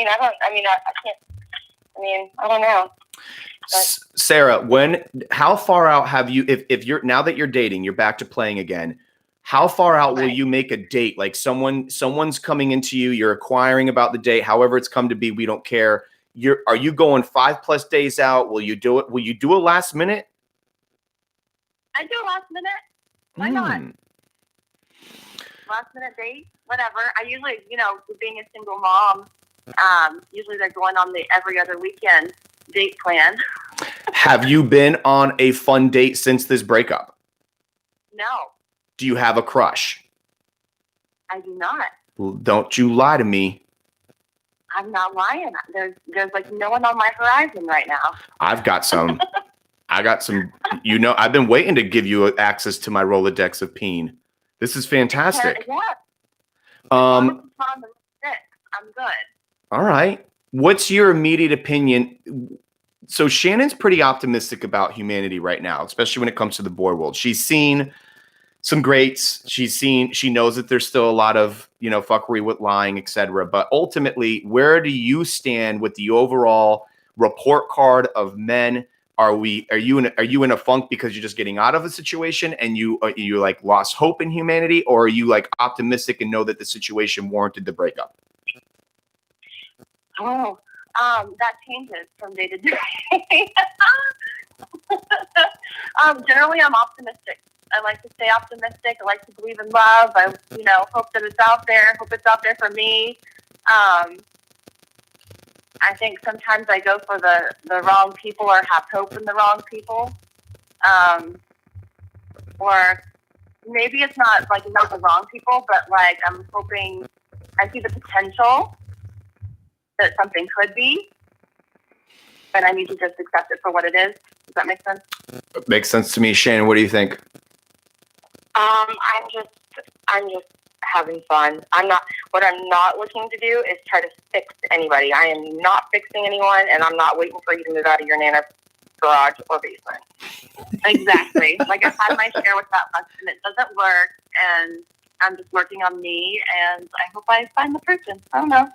don't know. But Sara, how far out have you, if you're, now that you're dating, you're back to playing again, how far out will you make a date? Like someone's coming into you, you're inquiring about the date, however it's come to be, we don't care. Are you going 5+ days out? Will you do it? Will you do a last minute? I do a last minute. Why not? Last minute date, whatever. I usually, being a single mom, usually they're going on the every other weekend date plan. Have you been on a fun date since this breakup? No. Do you have a crush? I do not. Well, don't you lie to me. I'm not lying. There's like no one on my horizon right now. I've got some. I've been waiting to give you access to my Rolodex of peen. This is fantastic. Yeah. I'm good. All right. What's your immediate opinion? So Shannon's pretty optimistic about humanity right now, especially when it comes to the boy world. She's seen some greats. She knows that there's still a lot of, fuckery with lying, etc. But ultimately, where do you stand with the overall report card of men? Are you in a funk because you're just getting out of a situation and you like lost hope in humanity, or are you like optimistic and know that the situation warranted the breakup? Oh, that changes from day to day. Generally, I'm optimistic. I like to stay optimistic. I like to believe in love. I, hope that it's out there. Hope it's out there for me. I think sometimes I go for the wrong people or have hope in the wrong people. Or maybe it's not the wrong people, but like I'm hoping I see the potential that something could be, but I need to just accept it for what it is. Does that make sense? It makes sense to me. Shannon, what do you think? I'm just having fun. What I'm not looking to do is try to fix anybody. I am not fixing anyone, and I'm not waiting for you to move out of your nana's garage or basement. Exactly. Like I've had my share with that bus, and it doesn't work. And I'm just working on me, and I hope I find the person. I don't know.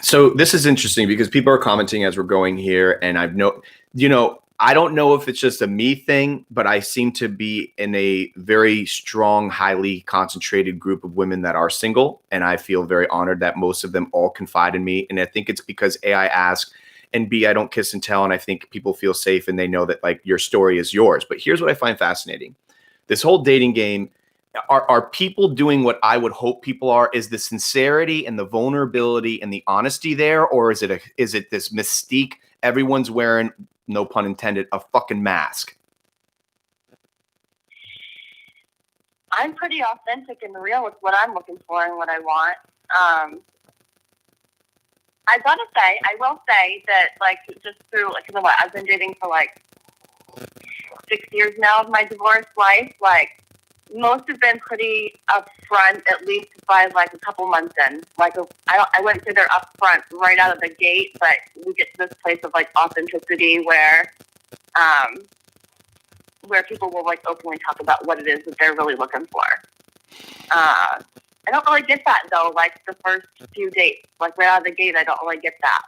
So this is interesting because people are commenting as we're going here, and I don't know if it's just a me thing, but I seem to be in a very strong, highly concentrated group of women that are single, and I feel very honored that most of them all confide in me, and I think it's because A, I ask, and B, I don't kiss and tell, and I think people feel safe and they know that like your story is yours. But here's what I find fascinating: this whole dating game. Are people doing what I would hope people are? Is the sincerity and the vulnerability and the honesty there, or is it this mystique? Everyone's wearing, no pun intended, a fucking mask. I'm pretty authentic and real with what I'm looking for and what I want. I will say that, like, just through, like, what I've been dating for like 6 years now of my divorce life, like, most have been pretty upfront, at least by like a couple months in. Like, I wouldn't say they're upfront right out of the gate, but we get to this place of like authenticity where people will like openly talk about what it is that they're really looking for. I don't really get that though. Like the first few dates, like right out of the gate, I don't really get that.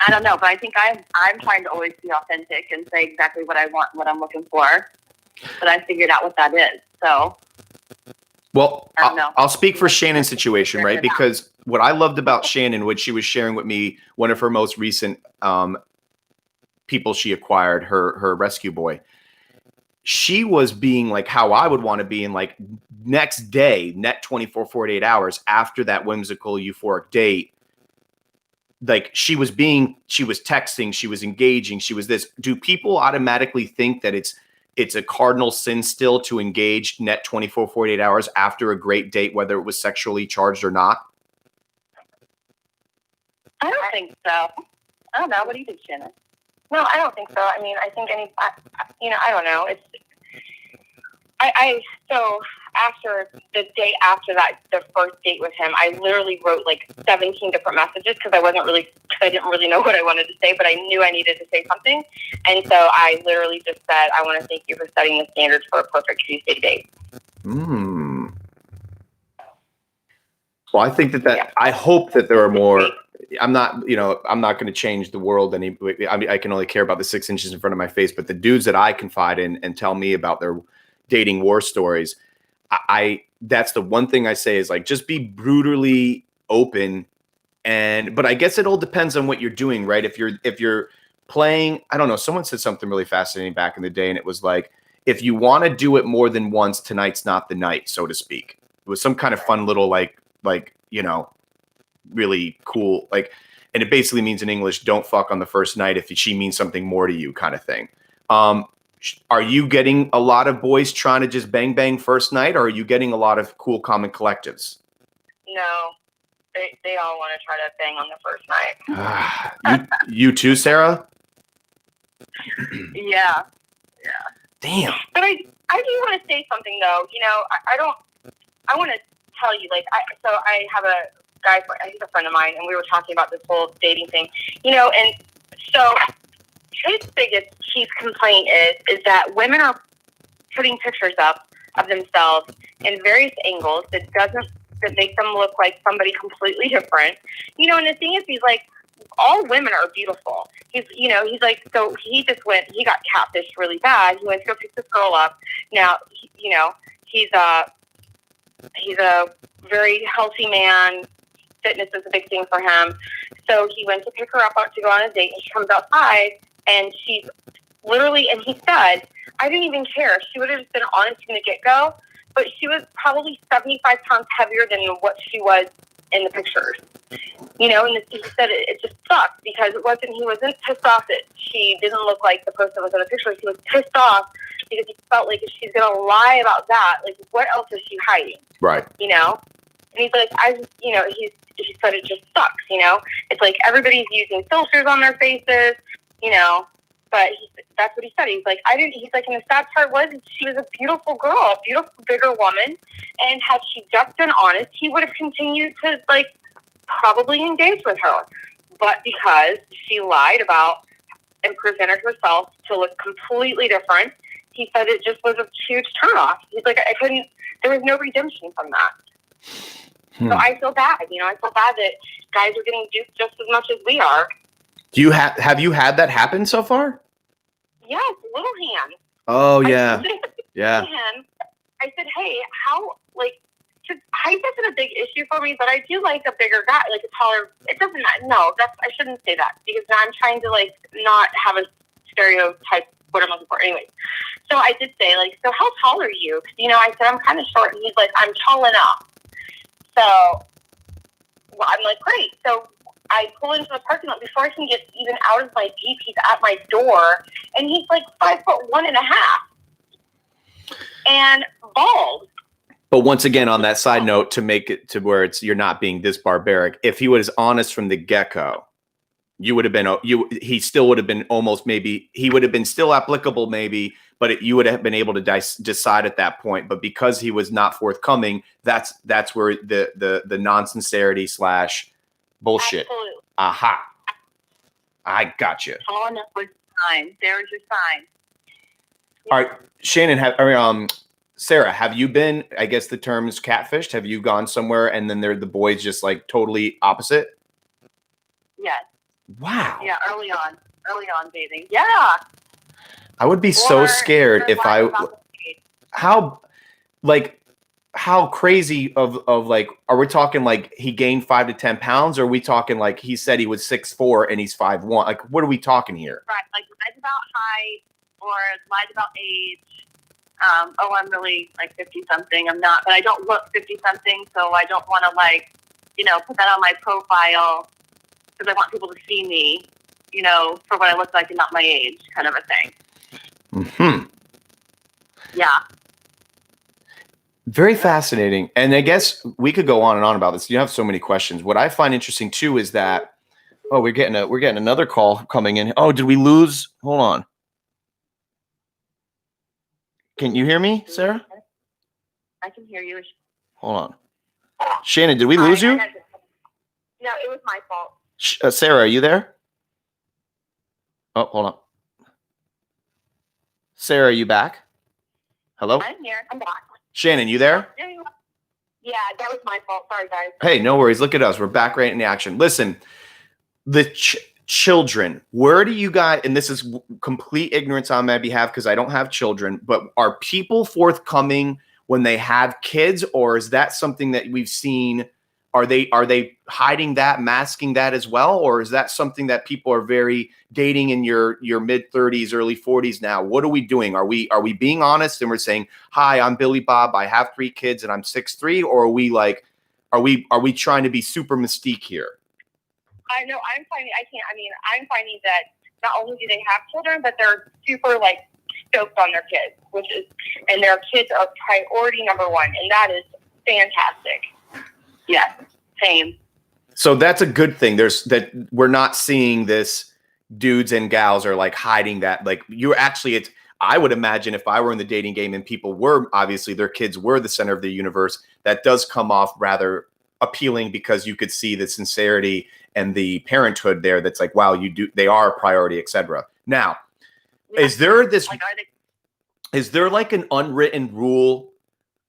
I don't know, but I think I'm trying to always be authentic and say exactly what I want, what I'm looking for. But I figured out what that is. So, well, I'll speak for Shannon's situation, right? Because what I loved about Shannon, which she was sharing with me, one of her most recent people she acquired, her rescue boy. She was being like how I would want to be in like next day, net 24, 48 hours after that whimsical, euphoric date. Like she was texting, she was engaging, she was this. Do people automatically think that it's a cardinal sin still to engage net 24, 48 hours after a great date, whether it was sexually charged or not? I don't think so. I don't know. What do you think, Shannon? No, I don't think so. I mean, I think I don't know. So after the day after that, the first date with him, I literally wrote like 17 different messages because I didn't really know what I wanted to say, but I knew I needed to say something. And so I literally just said, I want to thank you for setting the standards for a perfect Tuesday date. Well, I think I hope that there are more. I'm not going to change the world any. I mean, I can only care about the 6 inches in front of my face, but the dudes that I confide in and tell me about their dating war stories, that's the one thing I say is like, just be brutally open. But I guess it all depends on what you're doing, right? If you're playing, I don't know, someone said something really fascinating back in the day, and it was like, if you want to do it more than once, tonight's not the night, so to speak. It was some kind of fun little like, really cool, like, and it basically means in English, don't fuck on the first night if she means something more to you, kind of thing. Are you getting a lot of boys trying to just bang bang first night, or are you getting a lot of cool common collectives? No, they all want to try to bang on the first night. You too, Sara? Yeah. Damn. But I do want to say something though. I want to tell you, like, I have a guy, he's a friend of mine, and we were talking about this whole dating thing, and so his biggest chief complaint is that women are putting pictures up of themselves in various angles that make them look like somebody completely different. And the thing is, he's like, all women are beautiful. He's like, so he got catfished really bad. He went to go pick this girl up. Now, he's a very healthy man. Fitness is a big thing for him. So he went to pick her up to go on a date, and she comes outside, and she's literally, and he said, I didn't even care. She would have just been honest from the get-go, but she was probably 75 pounds heavier than what she was in the pictures. And he said it just sucked because he wasn't pissed off that she didn't look like the person that was in the picture. He was pissed off because he felt like if she's going to lie about that, like, what else is she hiding? Right. And he's like, he said it just sucks, It's like everybody's using filters on their faces, but that's what he said. He's like, he's like, and the sad part was she was a beautiful girl, a beautiful, bigger woman. And had she just been honest, he would have continued to, like, probably engage with her. But because she lied about and presented herself to look completely different, he said it just was a huge turnoff. He's like, there was no redemption from that. So I feel bad. I feel bad that guys are getting duped just as much as we are. Do you have you had that happen so far? Yes, Little Hand. Oh yeah, yeah. Him, I said, hey, how height isn't a big issue for me, but I do like a bigger guy, like a taller. It doesn't matter. No, I shouldn't say that because now I'm trying to not have a stereotype what I'm looking for. Anyways, so I did say so how tall are you? Because I said I'm kind of short, and he's like, I'm tall enough. So I'm like, great. So I pull into the parking lot before I can get even out of my Jeep. He's at my door, and he's like 5'1.5" and bald. But once again, on that side note, to make it to where you're not being this barbaric, if he was honest from the get-go, you would have been he still would have been almost maybe he would have been still applicable maybe, but you would have been able to decide at that point. But because he was not forthcoming, that's where the non-sincerity / bullshit. Absolutely. Aha. I got you. Tall enough was sign. There's your sign. All right, Shannon, Sara, have you been, I guess the term is catfished? Have you gone somewhere and then the boys just totally opposite? Yes. Wow. Yeah, early on dating. Yeah. I would be so scared if how crazy of are we talking he gained 5 to 10 pounds, or are we talking he said he was 6'4" and he's 5'1"? What are we talking here? Right, lied about height or lied about age. I'm really 50-something. I'm not, but I don't look 50-something, so I don't want to put that on my profile because I want people to see me, for what I look like and not my age, kind of a thing. Mm-hmm. Yeah. Very fascinating. And I guess we could go on and on about this. You have so many questions. What I find interesting too is that, we're getting another call coming in. Oh, did we lose? Hold on. Can you hear me, Sara? I can hear you. Hold on. Shannon, did we lose you? No, it was my fault. Sara, are you there? Oh, hold on. Sara, are you back? Hello? I'm here. I'm back. Shannon, you there? Yeah, that was my fault. Sorry, guys. Hey, no worries. Look at us. We're back right in action. Listen, the children, where do you guys, and this is complete ignorance on my behalf because I don't have children, but are people forthcoming when they have kids, or is that something that we've seen? Are they hiding that, masking that as well? Or is that something that people are very dating in your mid 30s, early 40s now? What are we doing? Are we being honest and we're saying, hi, I'm Billy Bob, I have 3 kids and I'm 6'3"? Or are we trying to be super mystique here? I know I'm finding that not only do they have children, but they're super stoked on their kids, and their kids are priority number 1. And that is fantastic. Yes, same. So that's a good thing. That we're not seeing this dudes and gals are hiding that. I would imagine if I were in the dating game and people were obviously their kids were the center of the universe, that does come off rather appealing because you could see the sincerity and the parenthood there. That's wow, they are a priority, etc. Now, yeah. Is there an unwritten rule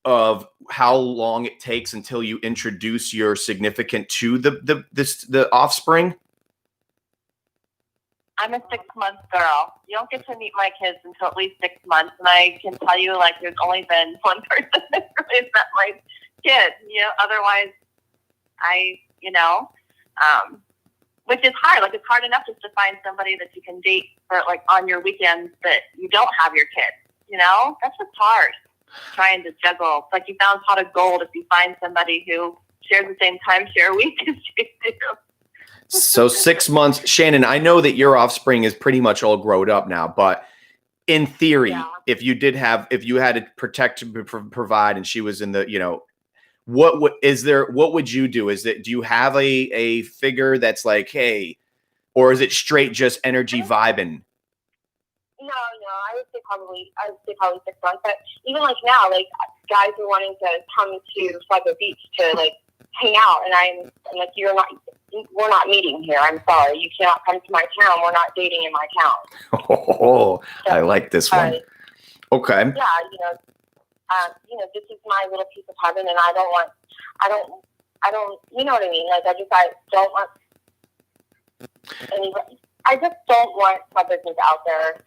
of how long it takes until you introduce your significant to the offspring? I'm a 6-month girl. You don't get to meet my kids until at least 6 months, and I can tell you there's only been one person that really met my kid. Otherwise, which is hard. It's hard enough just to find somebody that you can date for on your weekends that you don't have your kids. That's just hard. Trying to juggle. It's you found pot of gold if you find somebody who shares the same timeshare week as you do. So 6 months. Shannon, I know that your offspring is pretty much all grown up now, but in theory, if you had to protect, provide, and she was in the, what would you do? Do you have a figure that's hey, or is it straight just energy vibing? No, I would say probably 6 months. But even now, guys are wanting to come to Flagler Beach to hang out, and I'm we're not meeting here. I'm sorry, you cannot come to my town. We're not dating in my town. Oh, so, I like this one. Okay. Yeah, this is my little piece of heaven, and I don't, you know what I mean? Like, I don't want anybody. I just don't want my business out there,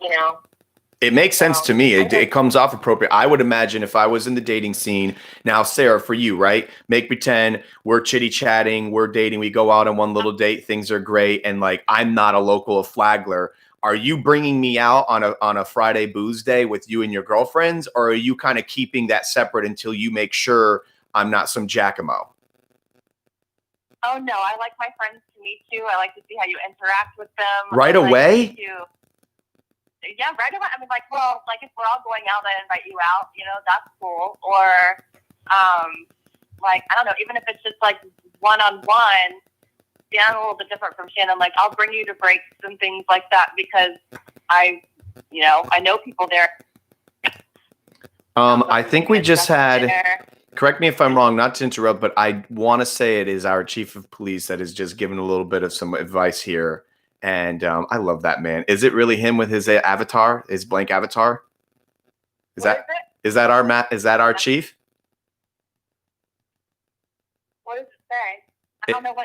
It makes sense to me. It comes off appropriate. I would imagine if I was in the dating scene. Now, Sarah, for you, right? Make pretend we're chitty chatting, we're dating, we go out on one little date, things are great, and like I'm not a local Flagler. Are you bringing me out on a Friday booze day with you and your girlfriends, or are you kind of keeping that separate until you make sure I'm not some Giacomo? Oh no, I like my friends to meet you. I like to see how you interact with them. Right away? Yeah, right away. I mean, like, well, like if we're all going out, I invite you out. That's cool. Or, like, I don't know, even if it's just like one-on-one. Yeah, I'm a little bit different from Shannon. Like, I'll bring you to breaks and things like that because I know people there. I think we just had. Correct me if I'm wrong, not to interrupt, but I want to say it is our chief of police that has just given a little bit of some advice here. And I love that, man. Is it really him with his avatar, his blank avatar? Is that our chief? What does it say? I don't know.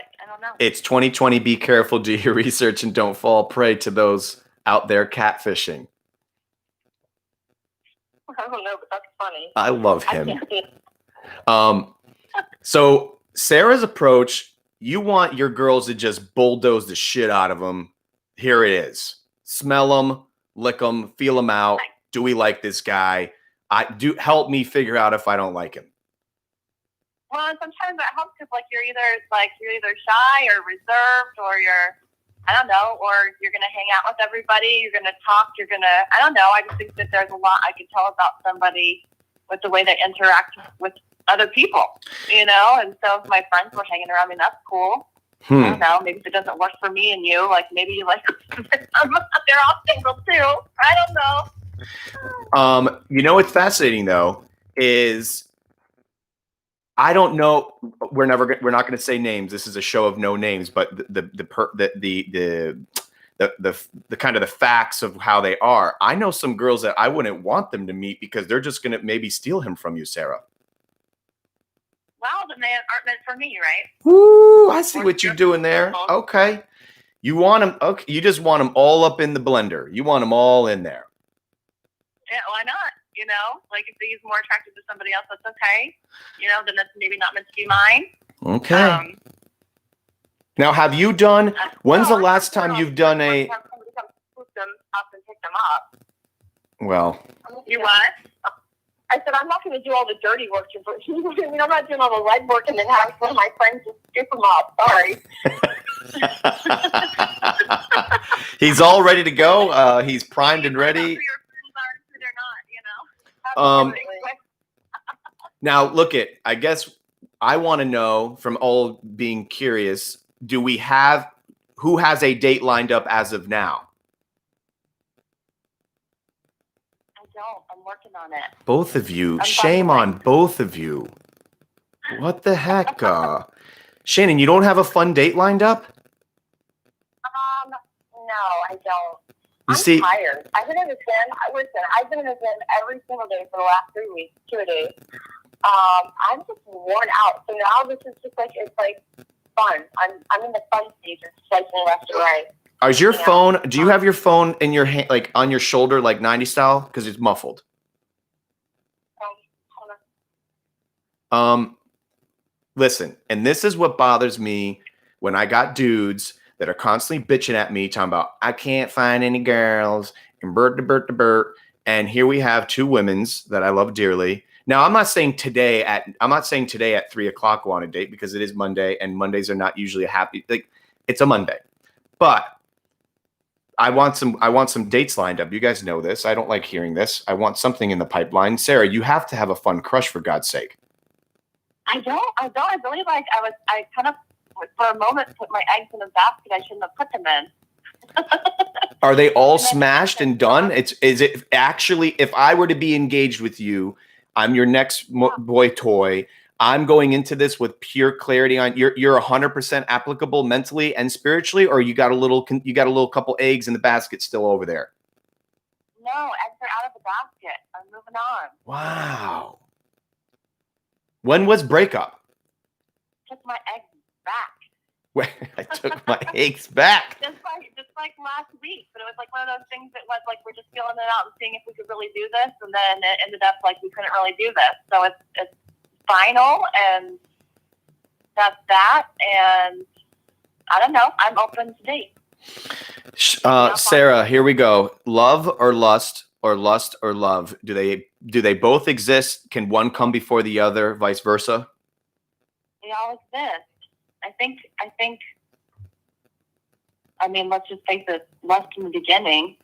It's 2020. Be careful, do your research, and don't fall prey to those out there catfishing. I don't know, but that's funny. I love him. So Sarah's approach, you want your girls to just bulldoze the shit out of them. Here it is. Smell them, lick them, feel them out. Do we like this guy? Help me figure out if I don't like him. Well, sometimes that helps because you're either shy or reserved, or I don't know, or you're gonna hang out with everybody. You're gonna talk. I don't know. I just think that there's a lot I can tell about somebody with the way they interact with other people, and so if my friends were hanging around me, that's cool. I don't know, maybe if it doesn't work for me and you, like maybe you like they're all single too. I don't know. What's fascinating though is I don't know. We're not going to say names. This is a show of no names, but the kind of the facts of how they are. I know some girls that I wouldn't want them to meet because they're just going to maybe steal him from you, Sarah. Well, then they aren't meant for me, right? Ooh, I see what you're doing there. Okay. You want them. Okay. You just want them all up in the blender. You want them all in there. Yeah, why not? Like if he's more attracted to somebody else, that's okay. Then that's maybe not meant to be mine. Okay. Now, have you done? When's the last time you've done a? Somebody come swoop them up and pick them up. Well. You what? I said I'm not going to do all the dirty work. I'm not doing all the legwork and then having one of my friends just scoop them up. Sorry. He's all ready to go. He's primed and ready. Now look I guess I want to know from all being curious, who has a date lined up as of now? I don't. I'm working on it. Both of you. Shame on both of you. What the heck? Shannon, you don't have a fun date lined up? No, I don't. I'm tired. I've been in the gym. I've been in the gym every single day for the last 3 weeks, 2 days. I'm just worn out. So now this is just it's fun. I'm in the fun stage of swiping left and right. Is your phone? Do you have your phone in your hand, like on your shoulder, like 90s style? Because it's muffled. Hold on. Listen, and this is what bothers me when I got dudes that are constantly bitching at me, talking about I can't find any girls and bert. And here we have two women's that I love dearly. Now I'm not saying today at 3:00 go on a date because it is Monday and Mondays are not usually it's a Monday, but I want some dates lined up. You guys know this. I don't like hearing this. I want something in the pipeline. Sarah, you have to have a fun crush for God's sake. I don't. I really I kind of for a moment put my eggs in a basket I shouldn't have put them in. Are they all smashed and done? Is it actually, if I were to be engaged with you, I'm your next boy toy. I'm going into this with pure clarity on you're 100% applicable mentally and spiritually, or you got a little couple eggs in the basket still over there. No, No, eggs are out of the basket. I'm moving on. Wow. When was breakup? Took my eggs back. I took my eggs back. Just like last week, but it was like one of those things that was like we're just feeling it out and seeing if we could really do this, and then it ended up like we couldn't really do this. So it's final, and that's that. And I don't know. I'm open to date. Sara, here we go. Love or lust, or lust or love? Do they both exist? Can one come before the other, vice versa? They all exist. I think. I mean, let's just face it. Lust in the beginning,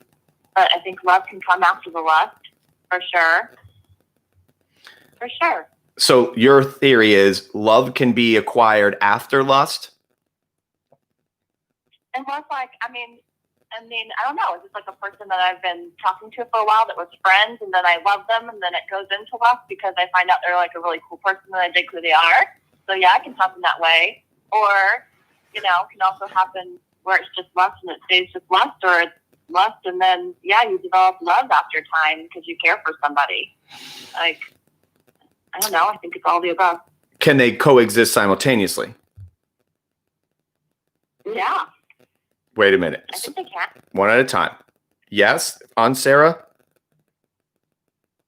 but I think love can come after the lust, for sure. For sure. So your theory is love can be acquired after lust? Unless, like, I mean, I don't know. It's just like a person that I've been talking to for a while that was friends, and then I love them, and then it goes into lust because I find out they're like a really cool person and I dig who they are. So yeah, it can happen that way. Or, it can also happen where it's just lust and it stays just lust, or it's lust and then, yeah, you develop love after time because you care for somebody. Like, I don't know. I think it's all the above. Can they coexist simultaneously? Yeah. Wait a minute. I think they can. One at a time. Yes, on Sara?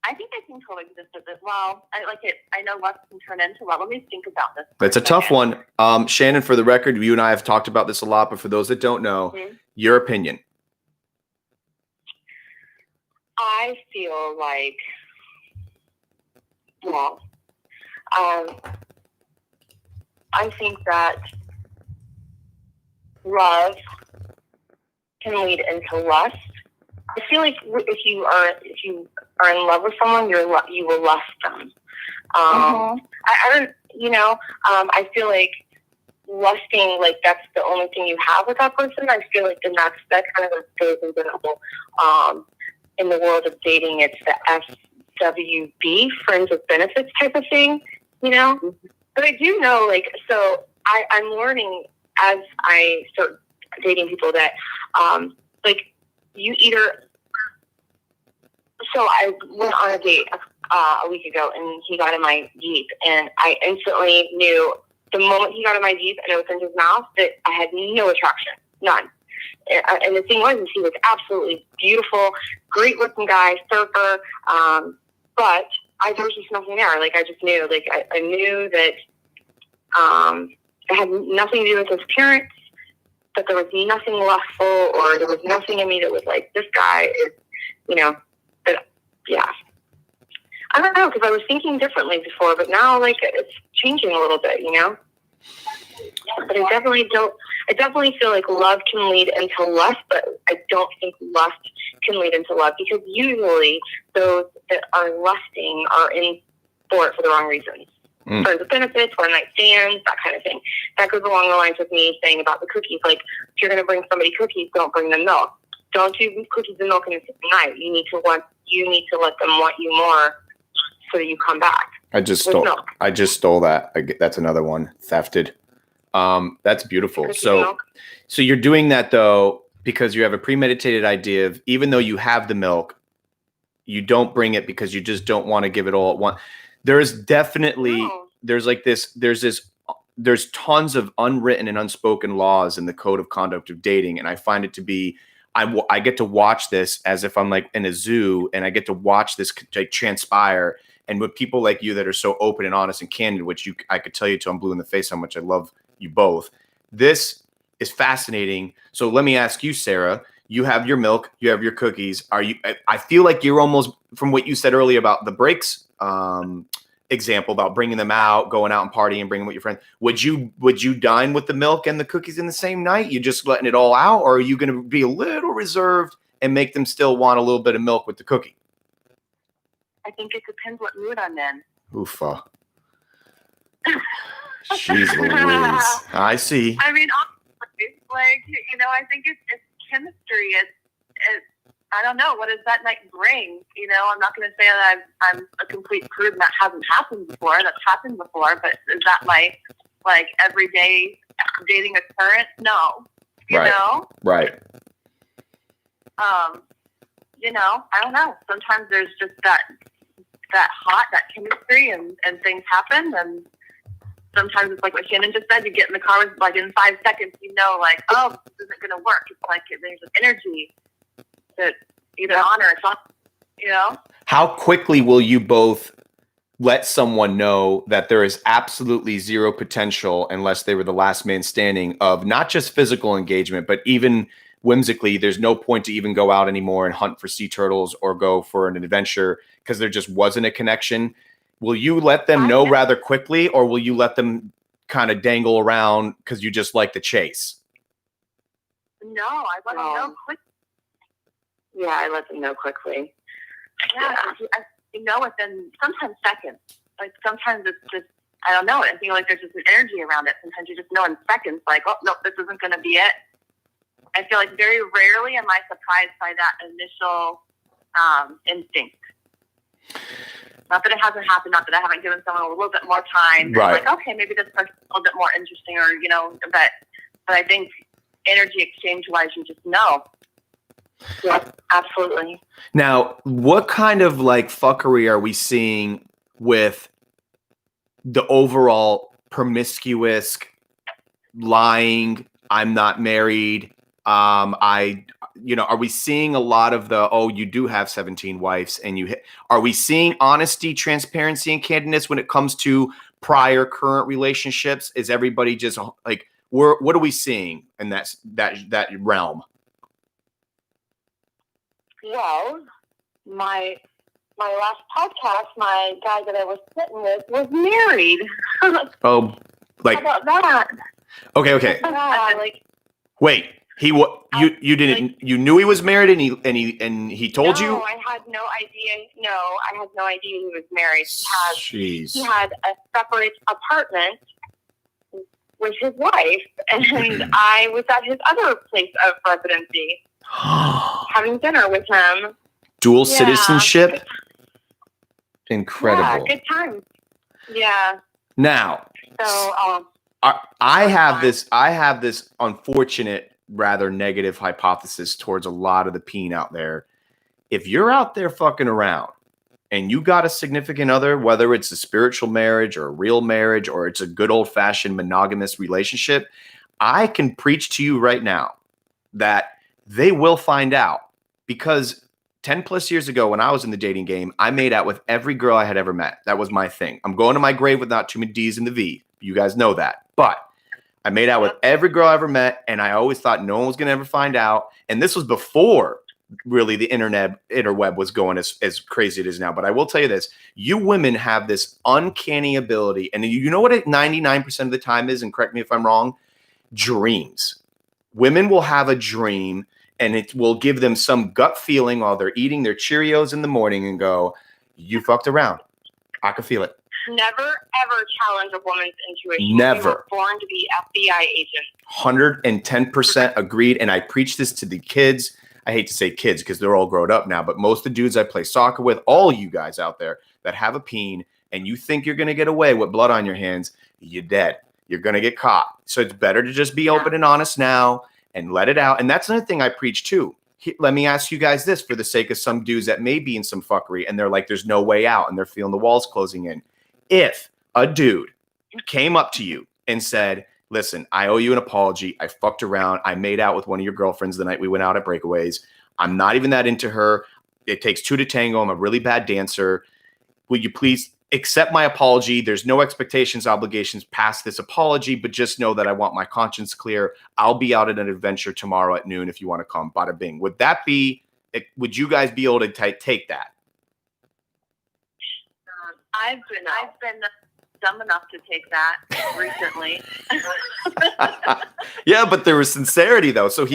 I think they can coexist with it. Well, I like it. I know lust can turn into love. Let me think about this. That's a tough one. Shannon, for the record, you and I have talked about this a lot, but for those that don't know, your opinion. I feel like, well, I think that love can lead into lust. I feel like if you are in love with someone, you will lust them. I don't, I feel like lusting, like that's the only thing you have with that person. I feel like then that kind of goes into the whole, in the world of dating, it's the FWB, friends with benefits type of thing, But I do know, like, so I'm learning as I start dating people that, like, you either. So I went on a date a week ago, and he got in my Jeep, and I instantly knew the moment he got in my Jeep and opened his mouth that I had no attraction, none. And the thing was, he was absolutely beautiful, great-looking guy, surfer, but there was just nothing there. Like, I just knew, like, I knew that it had nothing to do with his appearance, that there was nothing lustful, or there was nothing in me that was like, this guy is, but yeah. I don't know, because I was thinking differently before, but now, like, it's changing a little bit, But I definitely feel like love can lead into lust, but I don't think lust can lead into love, because usually those that are lusting are in for it for the wrong reasons. Friends with benefits, one-night stands, that kind of thing. That goes along the lines with me saying about the cookies. Like, if you're going to bring somebody cookies, don't bring them milk. Don't do cookies and milk in a single night. You need to let them want you more so that you come back. I just stole that. That's another one. Thefted. That's beautiful. So you're doing that though because you have a premeditated idea of, even though you have the milk, you don't bring it because you just don't want to give it all at once. There's definitely there's tons of unwritten and unspoken laws in the code of conduct of dating, and I find it to be. I get to watch this as if I'm like in a zoo, and I get to watch this like transpire. And with people like you that are so open and honest and candid, which I could tell you till I'm blue in the face how much I love you both. This is fascinating. So let me ask you, Sara. You have your milk, you have your cookies. I feel like you're almost, from what you said earlier about the breaks example about bringing them out, going out and partying and bringing with your friends. Would you dine with the milk and the cookies in the same night? You just letting it all out, or are you going to be a little reserved and make them still want a little bit of milk with the cookie? I think it depends what mood I'm in. Oofa. Jeez Louise. I see. I mean, honestly, like, I think it's chemistry. It's I don't know, what does that night bring? I'm not going to say that I'm a complete prude and that hasn't happened before. That's happened before, but is that my, like, everyday dating occurrence? No. You know? Right. I don't know. Sometimes there's just that chemistry and things happen. And sometimes it's like what Shannon just said, you get in the car with, like, in 5 seconds, like, oh, this isn't going to work. It's like there's an energy that either on or it's off, How quickly will you both let someone know that there is absolutely zero potential unless they were the last man standing of not just physical engagement, but even whimsically, there's no point to even go out anymore and hunt for sea turtles or go for an adventure because there just wasn't a connection? Will you let them know rather quickly, or will you let them kind of dangle around because you just like the chase? No, I let them know quickly. Yeah, I let them know quickly. Yeah. Within sometimes seconds. Like, sometimes it's just, I don't know. I feel like there's just an energy around it. Sometimes you just know in seconds, like, oh, no, this isn't going to be it. I feel like very rarely am I surprised by that initial instinct. Not that it hasn't happened, not that I haven't given someone a little bit more time. Right. Like, okay, maybe this person's a little bit more interesting, or, but I think energy exchange-wise, you just know. Yeah, absolutely. Now, what kind of like fuckery are we seeing with the overall promiscuous lying? I'm not married. Are we seeing a lot of the, oh, you do have 17 wives, and are we seeing honesty, transparency, and candidness when it comes to prior current relationships? Is everybody just like, what are we seeing in that realm? Well, my last podcast, my guy that I was sitting with was married. Oh, like, how about that? Okay. Wait, you didn't, you knew he was married, and he told you? No, I had no idea. No, I had no idea he was married. Jeez. He had a separate apartment with his wife, and I was at his other place of residency, having dinner with him. Dual citizenship? Incredible. Yeah, good time. Yeah. Now, so I have this unfortunate, rather negative hypothesis towards a lot of the peen out there. If you're out there fucking around and you got a significant other, whether it's a spiritual marriage or a real marriage, or it's a good old fashioned monogamous relationship, I can preach to you right now that they will find out, because 10 plus years ago, when I was in the dating game, I made out with every girl I had ever met. That was my thing. I'm going to my grave with not too many D's in the V. You guys know that. But I made out with every girl I ever met, and I always thought no one was going to ever find out. And this was before really the interweb was going as crazy as it is now. But I will tell you this, you women have this uncanny ability, and you know what it 99% of the time is, and correct me if I'm wrong, dreams. Women will have a dream, and it will give them some gut feeling while they're eating their Cheerios in the morning and go, you fucked around. I can feel it. Never, ever challenge a woman's intuition. Never. We were born to be FBI agents. 110% agreed. And I preach this to the kids. I hate to say kids because they're all grown up now, but most of the dudes I play soccer with, all you guys out there that have a peen and you think you're going to get away with blood on your hands, you're dead. You're going to get caught. So it's better to just be open and honest now and let it out. And that's another thing I preach too. Let me ask you guys this for the sake of some dudes that may be in some fuckery and they're like, there's no way out and they're feeling the walls closing in. If a dude came up to you and said, listen, I owe you an apology. I fucked around. I made out with one of your girlfriends the night we went out at Breakaways. I'm not even that into her. It takes two to tango. I'm a really bad dancer. Will you please accept my apology? There's no expectations, obligations past this apology, but just know that I want my conscience clear. I'll be out at an adventure tomorrow at noon if you want to come. Bada bing. Would you guys be able to take that? I've been dumb enough to take that recently. Yeah, but there was sincerity though. So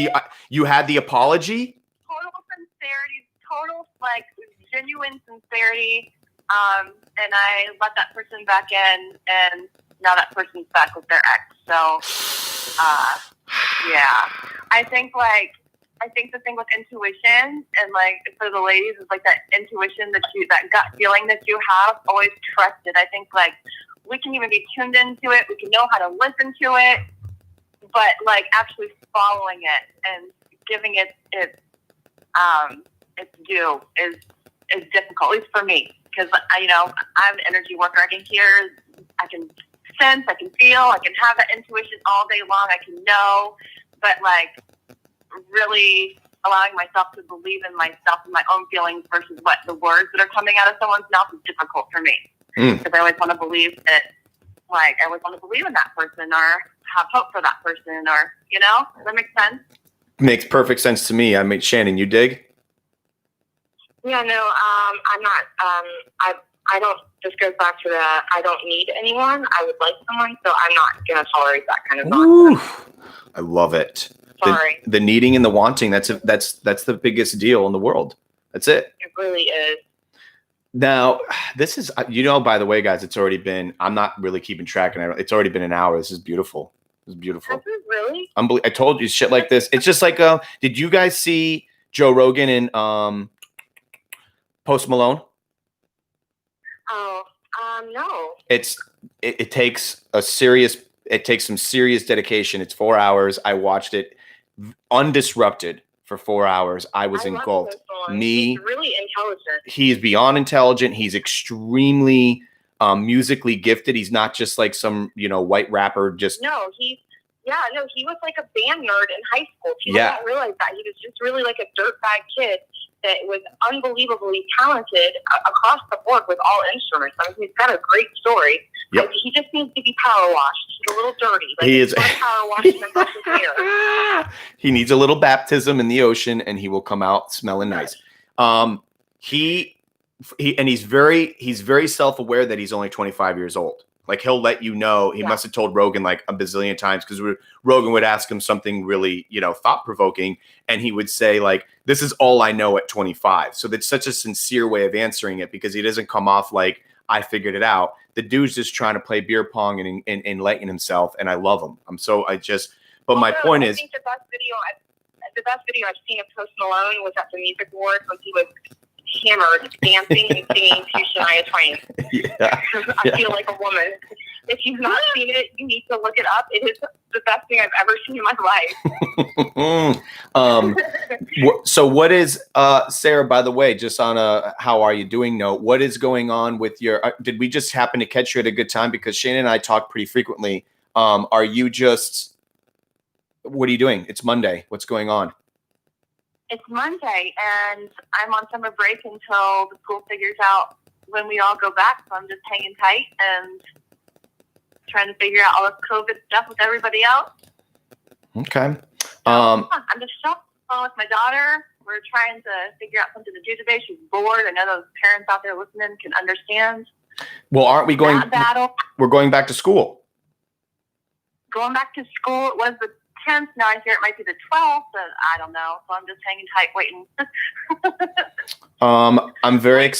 you had the apology? Total sincerity, like genuine sincerity. And I let that person back in, and now that person's back with their ex. So, yeah, I think the thing with intuition, and like for the ladies, is like that intuition that gut feeling that you have, always trust it. I think like we can even be tuned into it. We can know how to listen to it, but like actually following it and giving it it's due is difficult, at least for me, because I'm an energy worker. I can hear, I can sense, I can feel, I can have that intuition all day long. I can know, but like really allowing myself to believe in myself and my own feelings versus what the words that are coming out of someone's mouth is difficult for me, because I always want to believe that, like, I always want to believe in that person or have hope for that person, or does that make sense? Makes perfect sense to me. I mean, Shannon, you dig? Yeah, no, I'm not. I don't. This goes back to the I don't need anyone. I would like someone, so I'm not gonna tolerate that kind of nonsense. I love it. Sorry. The needing and the wanting. That's the biggest deal in the world. That's it. It really is. Now, this is, by the way, guys, it's already been, I'm not really keeping track, and it's already been an hour. This is beautiful. This is beautiful. This is really? I told you shit like this. It's just like, did you guys see Joe Rogan and Post Malone? Oh, no. It takes some serious dedication. It's 4 hours. I watched it undisrupted for 4 hours. I was engulfed. He's really intelligent. He is beyond intelligent. He's extremely musically gifted. He's not just like some, white rapper. He was like a band nerd in high school. People don't realize that. He was just really like a dirtbag kid that was unbelievably talented across the board with all instruments. I mean, he's got a great story. Yep. He just needs to be power washed. He's a little dirty. Like, he is. Power washed and brush his hair. He needs a little baptism in the ocean, and he will come out smelling nice. He's very self-aware that he's only 25 years old. Like, he'll let you know. He must have told Rogan like a bazillion times, because Rogan would ask him something really, thought-provoking, and he would say like, "This is all I know at 25." So that's such a sincere way of answering it, because he doesn't come off like, "I figured it out." The dude's just trying to play beer pong and enlighten himself, and I love him. But my point is, I think the best video I've seen of Post Malone was at the Music Awards when he was hammered, dancing and singing to Shania Twain. I feel like a woman. If you've not seen it, you need to look it up. It is the best thing I've ever seen in my life. So what is, Sara, by the way, just on a how are you doing note, what is going on with your, did we just happen to catch you at a good time? Because Shannon and I talk pretty frequently. Are you just, what are you doing? It's Monday. What's going on? It's Monday, and I'm on summer break until the school figures out when we all go back. So I'm just hanging tight and trying to figure out all this COVID stuff with everybody else. Okay. I'm just shocked with my daughter. We're trying to figure out something to do today. She's bored. I know those parents out there listening can understand. Well, aren't we going? We're going back to school. Going back to school. It was the 10th. Now I hear it might be the 12th, but I don't know. So I'm just hanging tight, waiting. I'm very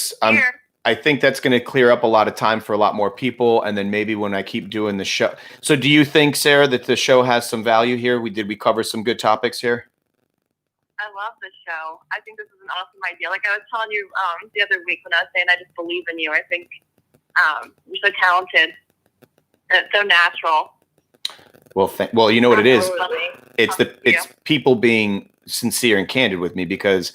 I think that's going to clear up a lot of time for a lot more people. And then maybe when I keep doing the show. So do you think, Sara, that the show has some value here? Did we cover some good topics here? I love this show. I think this is an awesome idea. Like I was telling you the other week when I was saying I just believe in you. I think you're so talented. And it's so natural. Well, you know what it is? It's people being sincere and candid with me, because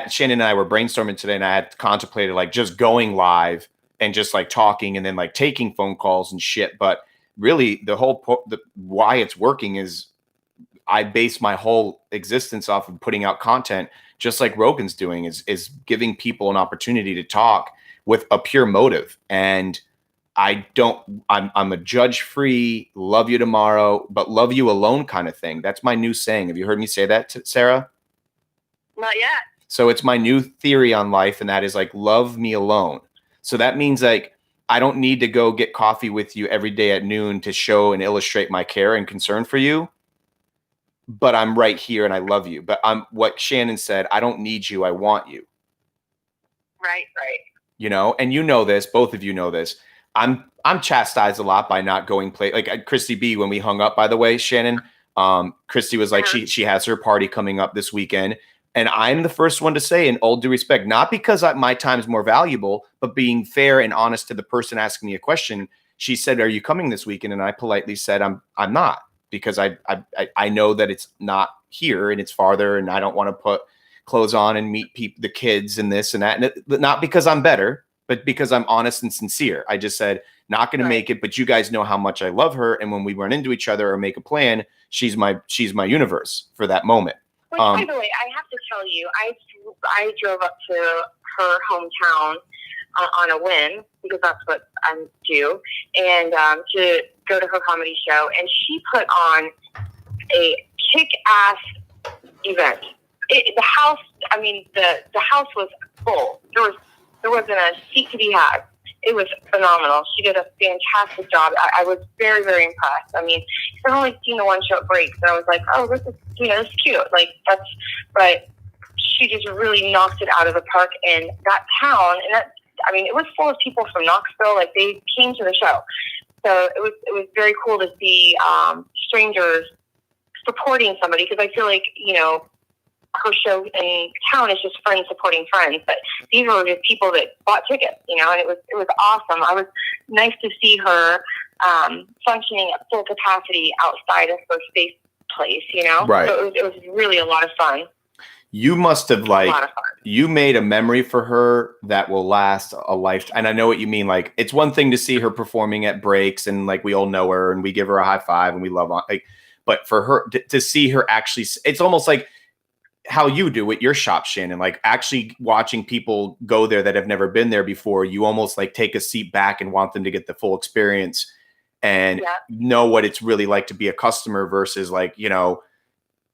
Shannon and I were brainstorming today, and I had contemplated like just going live and just like talking and then like taking phone calls and shit. But really why it's working is I base my whole existence off of putting out content, just like Rogan's doing, is giving people an opportunity to talk with a pure motive. And I'm a judge-free, love you tomorrow, but love you alone kind of thing. That's my new saying. Have you heard me say that, Sara? Not yet. So it's my new theory on life, and that is like, love me alone. So that means like, I don't need to go get coffee with you every day at noon to show and illustrate my care and concern for you, but I'm right here and I love you. But I'm what Shannon said, I don't need you, I want you. Right. And you know this, both of you know this. I'm chastised a lot by not going play. Like Christy B, when we hung up, by the way, Shannon, Christy was like, she has her party coming up this weekend. And I'm the first one to say, in all due respect, not because my time is more valuable, but being fair and honest to the person asking me a question. She said, "Are you coming this weekend?" And I politely said, I'm not, because I know that it's not here and it's farther, and I don't want to put clothes on and meet the kids and this and that. And not because I'm better, but because I'm honest and sincere. I just said, not going to make it, but you guys know how much I love her. And when we run into each other or make a plan, she's my universe for that moment. Which, by the way, I have to tell you, I drove up to her hometown on a whim, because that's what I do, and to go to her comedy show. And she put on a kick-ass event. The house was full. There wasn't a seat to be had. It was phenomenal. She did a fantastic job. I was very, very impressed. I mean, I've only seen the one show at Breaks, and I was like, oh, this is cute. Like, but she just really knocked it out of the park. And that town, it was full of people from Knoxville. Like, they came to the show. So it was very cool to see strangers supporting somebody, because I feel like, her show in town is just friends supporting friends, but these were just people that bought tickets, and it was awesome. I was nice to see her functioning at full capacity outside of her space place, Right. So it was really a lot of fun. You must have you made a memory for her that will last a lifetime. And I know what you mean. Like, it's one thing to see her performing at Breaks, and like, we all know her and we give her a high five and we love her. Like, but for her to see her actually, it's almost like how you do at your shop, Shannon, like actually watching people go there that have never been there before. You almost like take a seat back and want them to get the full experience and know what it's really like to be a customer versus like,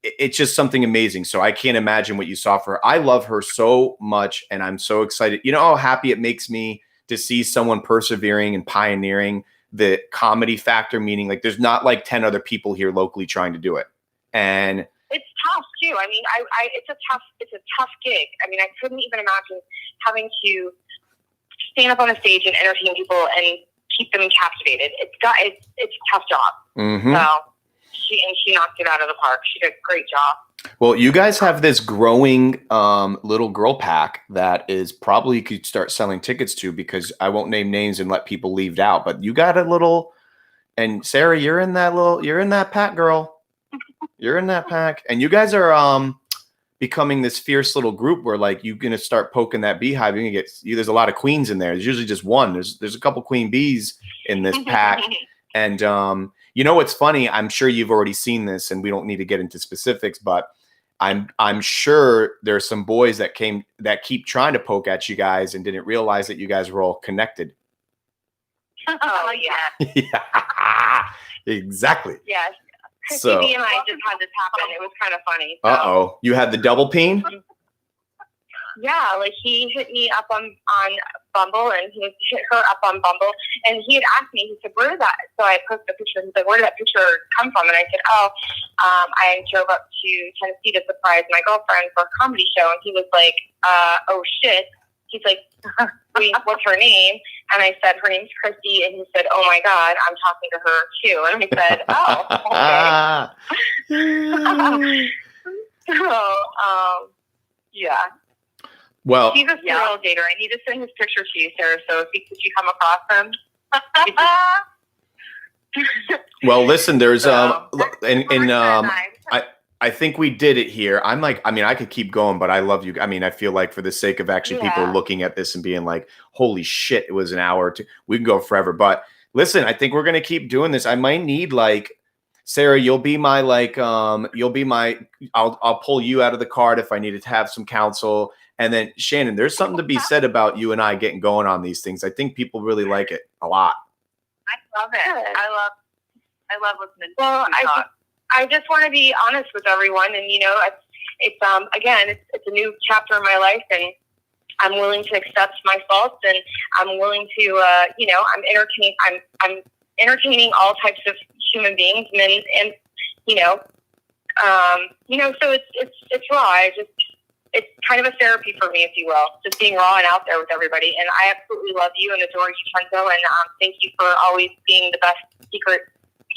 it's just something amazing. So I can't imagine what you saw for her. I love her so much, and I'm so excited. You know how happy it makes me to see someone persevering and pioneering the comedy factor, meaning like there's not like 10 other people here locally trying to do it. And it's tough too. I mean, it's a tough gig. I mean, I couldn't even imagine having to stand up on a stage and entertain people and keep them captivated. It's a tough job. Mm-hmm. So she knocked it out of the park. She did a great job. Well, you guys have this growing little girl pack that is probably could start selling tickets to, because I won't name names and let people leave out, but you got a little, and Sara, you're in that pack, girl. You're in that pack, and you guys are becoming this fierce little group where like you're gonna start poking that beehive. You're gonna get there's a lot of queens in there. There's usually just one. There's a couple queen bees in this pack, and what's funny? I'm sure you've already seen this, and we don't need to get into specifics, but I'm sure there's some boys that keep trying to poke at you guys and didn't realize that you guys were all connected. Oh yeah. Yeah, exactly. Yes. So, TV and I just had this happen. It was kind of funny. So. Uh-oh. You had the double peen? Yeah, like he hit me up on Bumble, and he hit her up on Bumble, and he had asked me, he said, where did that, so I posted a picture, and he said, where did that picture come from? And I said, I drove up to Tennessee to surprise my girlfriend for a comedy show, and he was like, oh shit. He's like, what's her name? And I said, her name's Christy. And he said, oh my God, I'm talking to her too. And I said, oh, okay. So, yeah. Well, he's a serial dater. I need to send his picture to you, Sara. So if you come across him. Well, listen, there's, I think we did it here. I could keep going, but I love you. I mean, I feel like for the sake of actually people looking at this and being like, holy shit, it was an hour or two. We can go forever. But listen, I think we're going to keep doing this. I might need like, Sara, you'll be my, I'll pull you out of the card if I needed to have some counsel. And then Shannon, there's something to be said about you and I getting going on these things. I think people really like it a lot. I love it. I love listening. Well, I just want to be honest with everyone, and it's a new chapter in my life, and I'm willing to accept my faults, and I'm willing to, I'm entertaining all types of human beings, men, and so it's raw. It's kind of a therapy for me, if you will, just being raw and out there with everybody. And I absolutely love you and adore you, Chenzo, and thank you for always being the best secret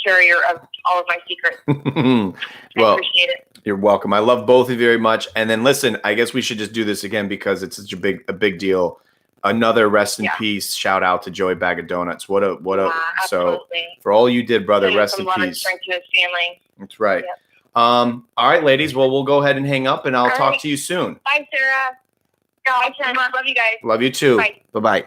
carrier of all of my secrets. Well, I appreciate it. You're welcome. I love both of you very much. And then listen, I guess we should just do this again because it's such a big deal. Another rest in peace. Shout out to Joey Bag of Donuts. What a so for all you did, brother. Rest in peace. Strength to his family. That's right. Yep. All right, ladies. Well, we'll go ahead and hang up, and I'll All talk right. to you soon. Bye, Sarah. Bye, Jen. Love you guys. Love you too. Bye. Bye-bye.